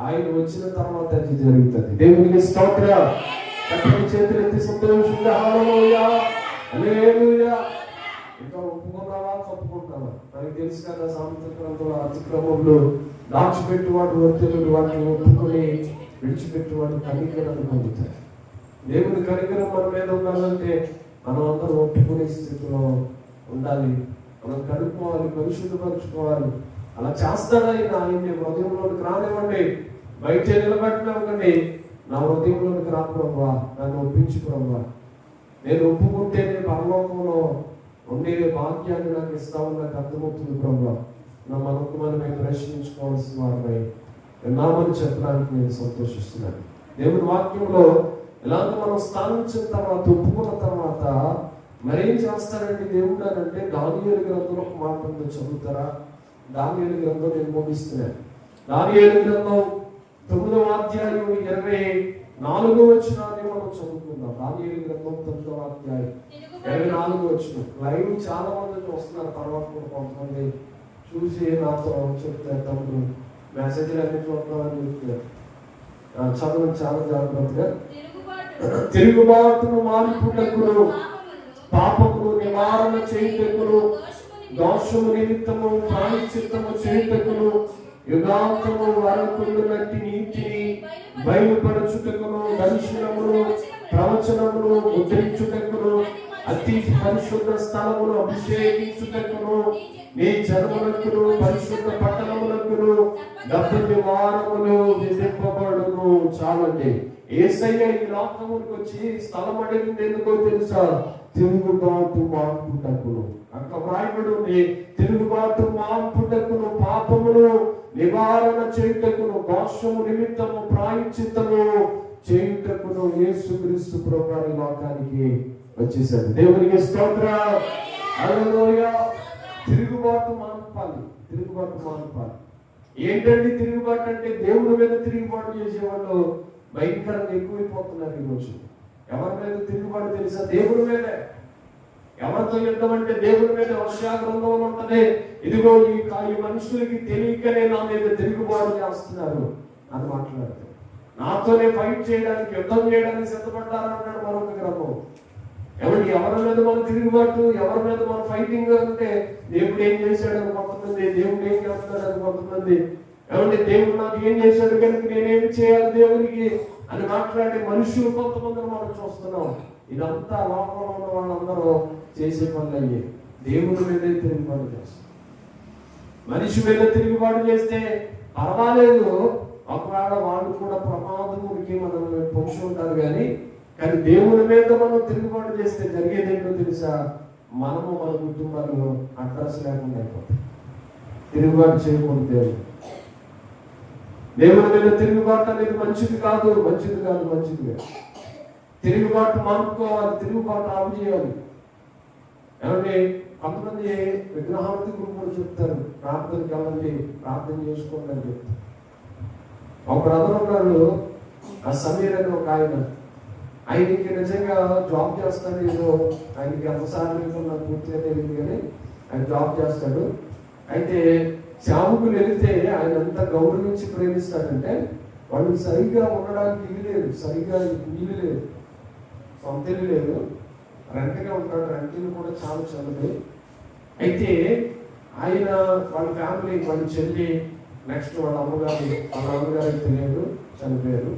ఆయన వచ్చిన తర్వాత అది జరుగుతుంది. దేవునికి స్తోత్రం. చేతులు ఎత్తి సంతోషంగా హల్లెలూయా హల్లెలూయా. ఇంకా ఒప్పుకున్నావా తప్పుకుంటావా? మనకి తెలుసు కదా, సామెతల గ్రంథంలో అతిక్రమంలో దాచిపెట్టువాడు వర్తనుడు, వాటిని ఒప్పుకొని విడిచిపెట్టువాడు కనికరాన్ని పొందుతాడు. దేవుని కనికరం మన మీద ఉండాలంటే మనం అందరం ఒప్పుకునే స్థితిలో ఉండాలి. మనం కడుక్కోవాలి, పరిశుద్ధపరచుకోవాలి. అలా చేస్తాడా ఆయన్ని హృదయంలోనికి రానివ్వండి. బయట నిలబెట్టినవ్వండి. నా హృదయంలోనికి రా ప్రభువా, నన్ను ఒప్పించు ప్రభువా. నేను ఒప్పుకుంటే నేను పరలోకంలో ఉండే భాగ్యాన్ని నాకు ఇస్తామని నాకు అర్థమవుతుంది ప్రభువా. మనకు మనమే ప్రశ్నించుకోవాల్సిన వారిపై నామని చెప్పడానికి నేను సంతోషిస్తున్నాను. దేవుని వాక్యంలో ఇలాంటి మనం స్థానించిన తర్వాత, ఒప్పుకున్న తర్వాత మరేం చేస్తారండి దేవుడు అని అంటే, దానియేలు గ్రంథంలో ఒక మాట ఉందో చదువుతారా? దానియేలు గ్రంథం నేను ముగిస్తున్నాను. దానియేలు గ్రంథం 9వ అధ్యాయం 24వ వచనాన్ని మనం చదువుకుందాం. దానియేలు గ్రంథం 9వ అధ్యాయం 24వ వచనం. లైవ్ చాలా మంది వస్తున్నారు, తర్వాత కూడా కొంతమంది చూసి నాతో చెప్తారు, తమ్ముడు మెసేజ్లు అన్ని చూద్దామని చెప్తున్నారు. చదువు చాలా జాగ్రత్తగా. తిరుగుబాటును మాన్పుటకును పాపమును నివారణ చేయుటకును దోషము నిమిత్తము ప్రాయశ్చిత్తము చేయుటకును యుగాంతము వరకుండునట్టి నీతిని బయలుపరచుటకును దర్శనమును ప్రవచనమును ముద్రించుటకును అతి పరిశుద్ధ స్థలమును అభిషేకించుటకును నీ జనములకును పరిశుద్ధ పట్టణములకును 70 వారములు విధింపబడును. చాలండి. యేసయ్య ఈ లోకమునికి వచ్చి స్థలం అడిగింది ఎందుకో తెలుసా? తిరుగుబాటు మాన్పుటకును. అక్కడ వ్రాయబడి ఉంది, తిరుగుబాటు మాన్పుటకును పాపమును నివారణ చేయుటకును దోషము నిమిత్తము ప్రాయశ్చిత్తము చేయుటకును యేసుక్రీస్తు ప్రభువు ఈ లోకానికి వచ్చేసాడు. దేవునికి స్తోత్రం. హల్లెలూయా. తిరుగుబాటు మాన్పాలి. తిరుగుబాటు మాన్పాలి. ఏంటండి తిరుగుబాటు అంటే? దేవుని మీద తిరుగుబాటు చేసేవాళ్ళు భయంకరంగా ఎక్కువైపోతున్నారు ఈరోజు. ఎవరి మీద తిరుగుబాటు తెలుసా? దేవుని మీదే. ఎవరితో యుద్ధం అంటే దేవుని మీద. వర్షా గ్రంథంలో ఉంటది, ఇదిగో ఈ మనుషులకి తెలియకనే నా మీద తిరుగుబాటు చేస్తున్నారు అని మాట్లాడుతారు. నాతోనే ఫైట్ చేయడానికి, యుద్ధం చేయడానికి సిద్ధపడ్డారన్నాడు మరొక గ్రంథం. ఎవరి మీద మన తిరుగుబాటు, ఎవరి మీద మన ఫైటింగ్ అంటే దేవుడు ఏం చేశాడు అని కొంతమంది, దేవుడు ఏం చేస్తున్నాడు అని కొంతమంది, దేవుడు నాకు ఏం చేశాడు కనుక నేనేమి చేయాలి దేవునికి అని మాట్లాడే మనుషులు కొంతమందిని మనం చూస్తున్నాం. ఇదంతా లోకంలో ఉన్న వాళ్ళందరూ చేసే పనులు అయ్యే. దేవుడి మీదే తిరుగుబాటు చేస్తాం. మనిషి మీద తిరుగుబాటు చేస్తే పర్వాలేదు, ఒకవేళ వాళ్ళు కూడా ప్రమాదమునికి మనం పొంచి ఉంటారు కానీ దేవుని మీద మనం తిరుగుబాటు చేస్తే జరిగేది ఏంటో తెలుసా? మనము మన కుటుంబాల్లో అడ్రస్ లేకుండా అయిపోతాం. తిరుగుబాటు చేయకూడదు. దేవుని మీద తిరుగుబాటు అనేది మంచిది కాదు, మంచిది కాదు, మంచిది కాదు. తిరుగుబాటు మానుకోవాలి, తిరుగుబాటు ఆపు చేయాలి. ఏమంటే కొంతమంది విగ్రహానికి కూడా చెప్తారు, ప్రార్థనకి వెళ్ళండి, ప్రార్థన చేసుకోండి అని చెప్తారు. ఒక బ్రదర్ ఉన్నాడు, ఆ సమీర్ అని ఒక ఆయనకి నిజంగా జాబ్ చేస్తాడు. ఏదో ఆయనకి ఎంతసార్లు నాకు పూర్తిగా తెలియదు కానీ ఆయన జాబ్ చేస్తాడు. అయితే సేవకులు వెళితే ఆయన ఎంత గౌరవించి ప్రేమిస్తాడంటే వాళ్ళు సరిగ్గా ఉండడానికి ఇల్లు లేదు, సరిగ్గా ఇల్లు లేదు, సొంత ఇల్లు లేదు, రెంట్గా ఉంటాడు. రెంట్లు కూడా చాలా చల్లదు. అయితే ఆయన వాళ్ళ ఫ్యామిలీ, వాళ్ళ చెల్లి, నెక్స్ట్ వాళ్ళ అమ్మగారికి తెలియదు, చనిపోయారు.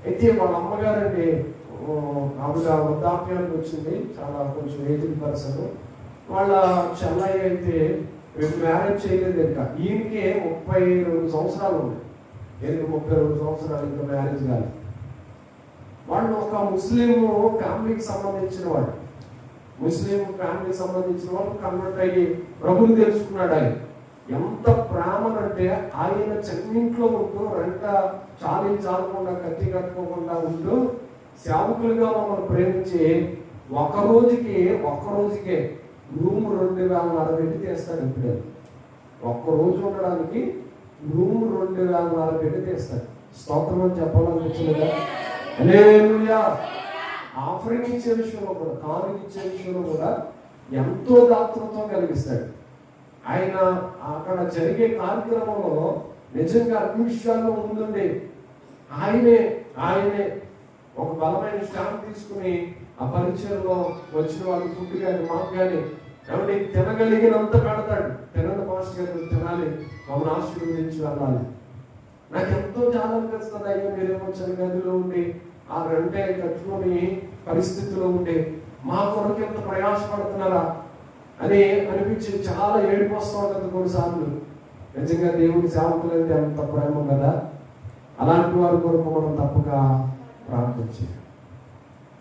అయితే వాళ్ళ అమ్మగారండి ఆవిడ వృద్ధాప్యానికి వచ్చింది, చాలా కొంచెం ఏజ్డ్ పర్సన్. వాళ్ళ చెన్నై అయితే మ్యారేజ్ చేయలేదు. ఇంకా ఈయనకే 32 సంవత్సరాలు ఉన్నాయి. ఈయనకి 32 సంవత్సరాలు ఇంకా మ్యారేజ్ కాదు. వాళ్ళు ఒక ముస్లిం ఫ్యామిలీకి సంబంధించిన వాళ్ళు, కన్వర్ట్ అయ్యి ప్రభుని తెలుసుకున్నాడు. ఆయన ఎంత ప్రేమనంటే ఆయన చెన్నింట్లో ఉంటూ రెంట చాలకుండా కత్తి కట్టుకోకుండా ఉంటూ సేవకులుగా మమ్మల్ని ప్రేమించి ఒక్క రోజుకే రూమ్ 2,500 పెట్టి తీస్తాడు. ఇప్పుడే ఒక్కరోజు ఉండడానికి రూమ్ 2,500 పెట్టి తీస్తాడు. స్తోత్రం అని చెప్పాలనిపించలేదా? హల్లెలూయా. ఆఫరింగ్ ఇచ్చే విషయంలో కూడా, కానుక ఇచ్చే విషయంలో కూడా ఎంతో దాతృత్వం కలిగిస్తాడు. ఆయన అక్కడ జరిగే కార్యక్రమంలో నిజంగా అన్ని విషయాల్లో ముందుండి ఆయనే ఒక బలమైన స్టాంప్ తీసుకుని ఆ పరిచయంలో వచ్చిన వాళ్ళు ఫుడ్ కానీ మాకు కానీ ఏమంటే తినగలిగినంత పెడతాడు. తినని మాస్టర్ గారు తినాలి, మమ్మల్ని ఆశీర్వదించి వెళ్ళాలి. నాకు ఎంతో చాలా అనిపిస్తుంది. అయ్యో మీరేమో గదిలో ఉండి ఆ రెంటే కట్టుకుని పరిస్థితిలో ఉండి మా కొరకు ఎంత ప్రయాసపడుతున్నారా అని అనిపించి చాలా ఏడుపు వస్తూ ఉంటుంది కొన్నిసార్లు. నిజంగా దేవుడి సేవకులు అంటే అంత ప్రేమ కదా. అలాంటి వారి కొరకు మనం తప్పక ప్రార్థించాలి.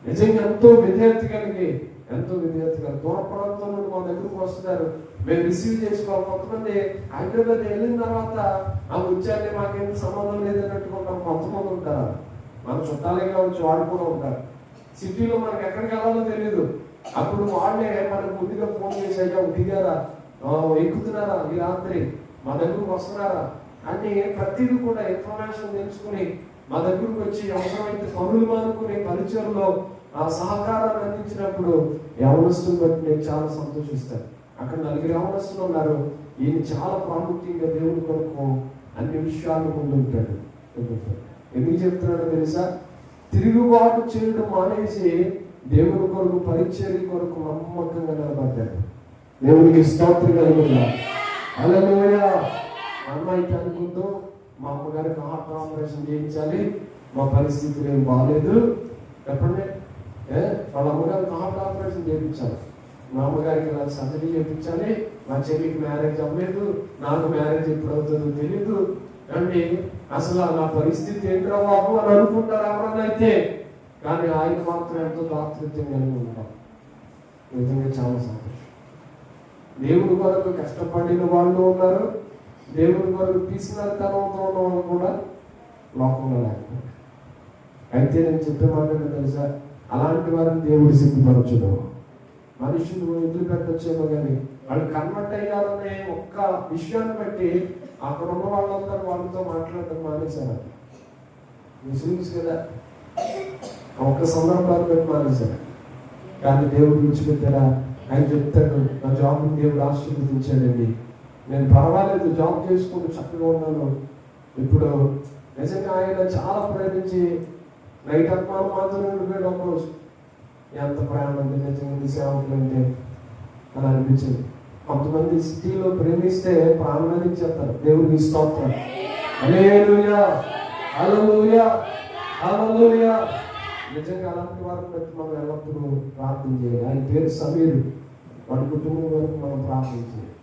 నిజంగా ఎంతో విధేయత కలిగి దూర ప్రాంతం నుండి మా దగ్గరకు వస్తున్నారు, మేము రిసీవ్ చేసుకోవాలి. కొంతమంది హైదరాబాద్ వెళ్ళిన తర్వాత ఆ వచ్చాకే మాకేం సంబంధం లేదన్నట్టుకుంటాం. కొంతమంది ఉంటారు, మన చుట్టాలే కావచ్చు, వాళ్ళు కూడా ఉంటారు. సిటీలో మనకి ఎక్కడికి వెళ్ళాలో తెలియదు. అప్పుడు వాళ్ళే మనకు ముందుగా ఫోన్ చేసాక దిగారా, ఎక్కుతున్నారా, ఈ రాత్రి మా దగ్గరకు వస్తున్నారా అని ప్రతిదీ కూడా ఇన్ఫర్మేషన్ తెలుసుకుని మా దగ్గరకు వచ్చి అవసరమైతే పనులు మానుకుని పరిచయంలో ఆ సహకారాన్ని అందించినప్పుడు యవనస్తులు బట్టి నేను చాలా సంతోషిస్తాను. అక్కడ 4 యవనస్తులు ఉన్నారు. ఈయన చాలా ప్రాముఖ్యంగా దేవుడి కొరకు అన్ని విషయాలు ముందుంటాడు. ఎందుకు చెప్తున్నాడో తెలుసా? తిరుగుబాటు చేయడం మానేసి దేవుని కొరకు, పరిచర్య కొరకు నమ్మకంగా నిలబడ్డాడు. దేవునికి స్తోత్రం కలుగుతుందా? హల్లెలూయా. మా అమ్మాయికి అనుకుంటూ మా అమ్మగారికి హార్ట్ ఆపరేషన్ చేయించాలి, మా పరిస్థితులు ఏం బాగాలేదు. చెప్పండి, వాళ్ళ అమ్మగారికి హార్ట్ ఆపరేషన్ చేయించాలి, మా అమ్మగారికి ఇలా సర్జరీ చేయించాలి, మా చెల్లికి మ్యారేజ్ అవ్వలేదు, నాకు మ్యారేజ్ ఎప్పుడు అవుతుందో తెలియదు అండి. అసలు నా పరిస్థితి ఏంటో బాబు అని అనుకుంటారు ఎవరన్నా అయితే. కానీ ఆయన మాత్రం ఎంతో దాతృత్వం కలిగి ఉంటాం. నిజంగా చాలా సంతోషం. దేవుడి కొరకు కష్టపడిన వాళ్ళు ఉన్నారు, దేవుడి కొరకు పిసినతనంతో ఉన్న వాళ్ళు కూడా లోకంలో లేకపోతే. అయితే నేను చెప్పే మాట తెలుసా? అలాంటి వారిని దేవుడు సిద్ధపరచడం. మనుషులు వదిలిపెట్టొచ్చేమో కానీ వాళ్ళు కన్వర్ట్ అయ్యారనే ఒక్క విషయాన్ని బట్టి అక్కడ ఉన్న వాళ్ళందరూ వాళ్ళతో మాట్లాడటం మానేశారు. ముస్లిమ్స్ కదా, ఒక్క సందర్భాన్ని బట్టి మానేశారు. కానీ దేవుడు విడిచిపెట్టారా? ఆయన చెప్తాడు, నా జాబ్ని దేవుడు ఆశీర్వదించాడండి, నేను పర్వాలేదు జాబ్ చేసుకుంటూ చక్కగా ఉన్నాను. ఇప్పుడు నిజంగా ఆయన చాలా ప్రేమించి నైట్ అత్మానం మాత్రం ఉండిపోయాడు. ఒకరోజు ఎంత ప్రయాణం అంటే నిజంగా సేవకులు అంటే అని అనిపించింది. కొంతమంది సిటీలో ప్రేమిస్తే ప్రాణాన్ని ఇచ్చేస్తారు. దేవుడికి స్తోత్రం. హల్లెలూయా, హల్లెలూయా, హల్లెలూయా. నిజంగా అలాంటి వారిని బట్టి మనం ఎల్లప్పుడూ ప్రార్థన చేయాలి. ఆయన పేరు సమీరు, వాడి కుటుంబం వరకు మనం ప్రార్థన చేయాలి.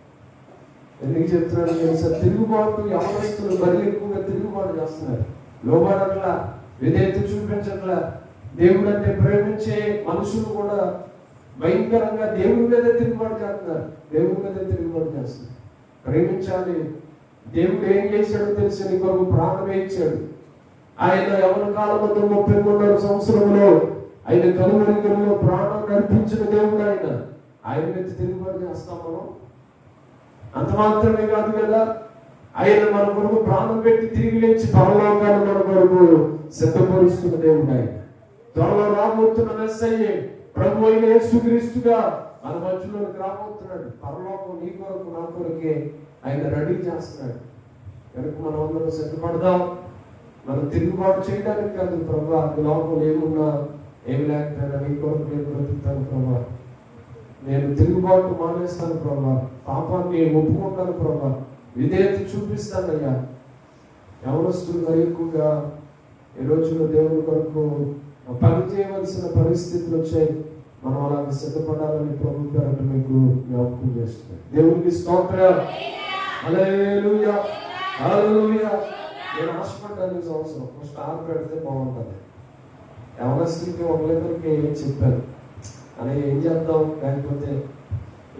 ఎందుకు చెప్తున్నాడు తెలుసా? తిరుగుబాటు యవనస్తులు మరీ ఎక్కువగా తిరుగుబాటు చేస్తున్నారు. లోబడట్లా, విధేయత చూపించట్లా. దేవుడు అంటే ప్రేమించే మనుషులు కూడా భయంకరంగా దేవుడి మీద తిరుగుబాటు చేస్తున్నారు. దేవుడి మీద తిరుగుబాటు చేస్తున్నారు. ప్రేమించాలి. దేవుడు ఏం చేశాడో తెలిసి నీ కొరకు ప్రాణమే ఇచ్చాడు. ఆయన యవన కాలంలో 33 సంవత్సరంలో ఆయన కలువరిలో ప్రాణం నడిపించిన దేవుడు. ఆయన మీద తిరుగుబాటు చేస్తాం మనం. అంత మాత్రమే కాదు కదా, ఆయన మన కొరకు ప్రాణం పెట్టి తిరిగి లేచి పరలోకాన్ని మన కొరకు సిద్ధపరుస్తున్న దేవుడు. ఆయన త్వరలో రాబోతున్న మెస్సయ్యే ప్రభు అయిన యేసుక్రీస్తుగా మన మధ్యలోకి రాబోతున్నాడు. పరలోకం నీ కొరకు నా కొరకే ఆయన రెడీ చేస్తున్నాడు. కనుక మనం అందరం సిద్ధపడదాం. మనం తిరుగుబాటు చేయడానికి కాదు, ప్రభా లోకంలో ఏమున్నా ఏమి లేకపోయినా నీ కొరకు నేను బ్రతుకుతాను ప్రభా, నేను తిరుగుబాటు మానేస్తాను ప్రభా, పాపాన్ని ఒప్పుకుంటాను ప్రభా, విధేయత చూపిస్తానయ్యా. యవనస్తులు మరి ఎక్కువగా ఈ రోజుల్లో దేవుని కొరకు పని చేయవలసిన పరిస్థితులు వచ్చాయి. మనం అలాగే సిద్ధపడాలని ప్రభు పేరట మీకు జ్ఞాపకం చేస్తున్నాం. దేవునికి స్తోత్రం. హల్లెలూయా, హల్లెలూయా. నేను ఆశపడ్డాను ఈ సంవత్సరం స్టార్ పెడితే బాగుంటుంది. యవనస్తులకి ఒకరిద్దరికి చెప్పాను అని, ఏం చేద్దాం లేకపోతే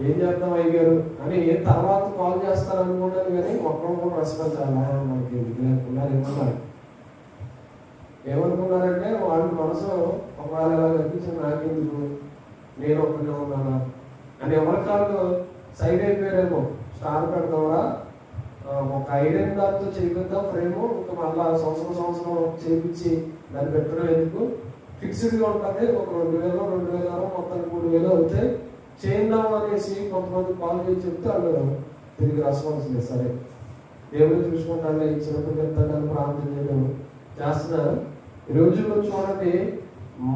ఏం చేద్దాం అయ్యారు అని తర్వాత కాల్ చేస్తారనుకున్నాను. కానీ ఒక్కరు కూడా రెస్పాన్స్ అలా మనకి లేకుండా ఏమన్నారు. ఏమనుకున్నారంటే వాళ్ళు మనసులో ఒకవేళ ఎలా కనిపించింది, నాకెందుకు, నేను ఒక్కనే ఉన్నానా అని ఎవరి కాళ్ళు సైడ్ అయిపోయారేమో. స్టార్ పెడతామరా, ఒక ఐరన్ దాంతో చేపిద్దాం ఫ్రేము, ఇంకా మళ్ళా సంవత్సరం చేపించి దాన్ని పెట్టడం ఎందుకు, ఫిక్స్డ్గా ఉంటుంది, ఒక 2000 2000 మొత్తానికి 3000 అవుతాయి, చేద్దాం అనేసి కొంతమంది కాల్ చేసి చెప్తే వాళ్ళు తిరిగి రెస్పాన్స్ లేదు. సరే దేవుడు చూసుకుంటాను, ఇచ్చినప్పుడు చెప్తాడని ప్రార్థన చేయడం చేస్తున్నారు. ఈ రోజుల్లో చూడండి,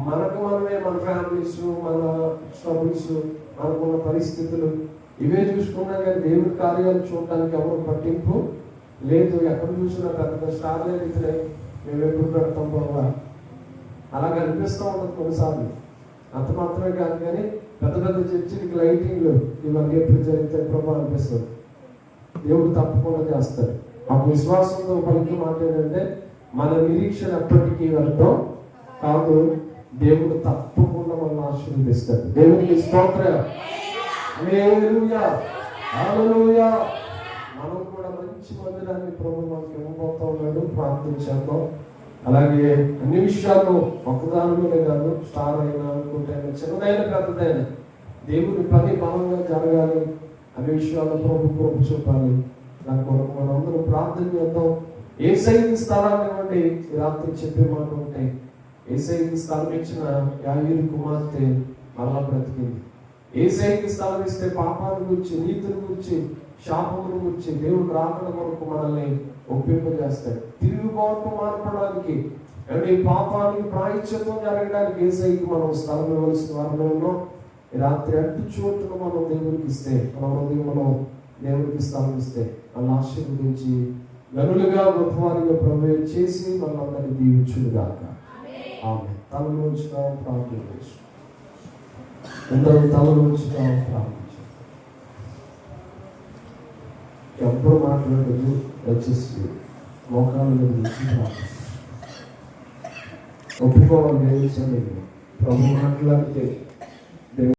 మనకు మనమే మన ఫ్యామిలీస్, మన స్ట్రగుల్స్, మనకున్న పరిస్థితులు ఇవే చూసుకున్నా కానీ దేవుడి కార్యాలు చూడటానికి ఎవరు పట్టింపు లేదు. ఎక్కడ చూసినా పెద్ద స్టార్లే ఇతనే, మేము ఎప్పుడు పెడతాం బాబా అలాగ అనిపిస్తూ ఉంటుంది కొన్నిసార్లు. అంత మాత్రమే కాదు కానీ పెద్ద పెద్ద చర్చికి లైటింగ్లు ఇవన్నీ ఎప్పుడు జరిగితే ప్రభావం అనిపిస్తుంది. దేవుడు తప్పకుండా చేస్తాడు. మాకు విశ్వాసంతో పలికి మాట ఏంటంటే, మన నిరీక్షణ ఎప్పటికీ వ్యర్థం కాదు, దేవుడు తప్పకుండా మనల్ని ఆశీర్వదిస్తాడు. దేవునికి స్తోత్రం. హల్లెలూయా, హల్లెలూయా. మనం కూడా మంచి మందిరాన్ని ప్రభు మనకి ఇవ్వబోతా ఉన్నాడు. ప్రార్థించాము. అలాగే అన్ని విషయాల్లో ఒక్కదానిలోనే కాదు, స్టార్ అయినా అనుకుంటే చిన్నదైనా పెద్దదైనా దేవుని పని బలంగా జరగాలి. అన్ని విషయాల్లో ప్రభు చూపాలి. దాని కొరకు మనం అందరూ ప్రార్థన చేద్దాం. యేసయ్యకి స్థలాన్ని ఇవ్వండి. రాత్రి చెప్పే మాట ఉంటాయి, యేసయ్యకి స్థలం ఇచ్చిన యాయీరు కుమార్తె మరలా బ్రతికింది. యేసయ్యకి స్థలం ఇస్తే పాపాన్ని గురించి, నీతిని గురించి శాపమును గురించి దేవుడు రాకడ కొరకు మనల్ని ఒప్పింపజేస్తాడు. తిరుగుబాటు మారపడానికి అంటే పాపానికి ప్రాయశ్చిత్తం జరగడానికి యేసయ్యకి మనం స్థలం ఇవ్వాల్సిన వారిలో ఉన్నాం. ఈ రాత్రి అడ్డు చోటును మనం దేవుడికి ఇస్తే, మన హృదయంలో దేవుడికి స్థలం ఇస్తే మన ఆశీర్వదించి గనులుగా గొప్పవారిగా ప్రవేశం చేసి మనందరినీ దీవించుగాక. ఆమె తలను ఉంచుతాం, ప్రార్థన చేస్తాం. అందరూ తలను ఉంచుతాం, ప్రార్థించాం. ఎప్పుడు మాట్లాడదు దయచేసి మోకాళ్ళ మీద నుంచి ఒప్పుకోవాలి. ప్రభు మాట్లాడితే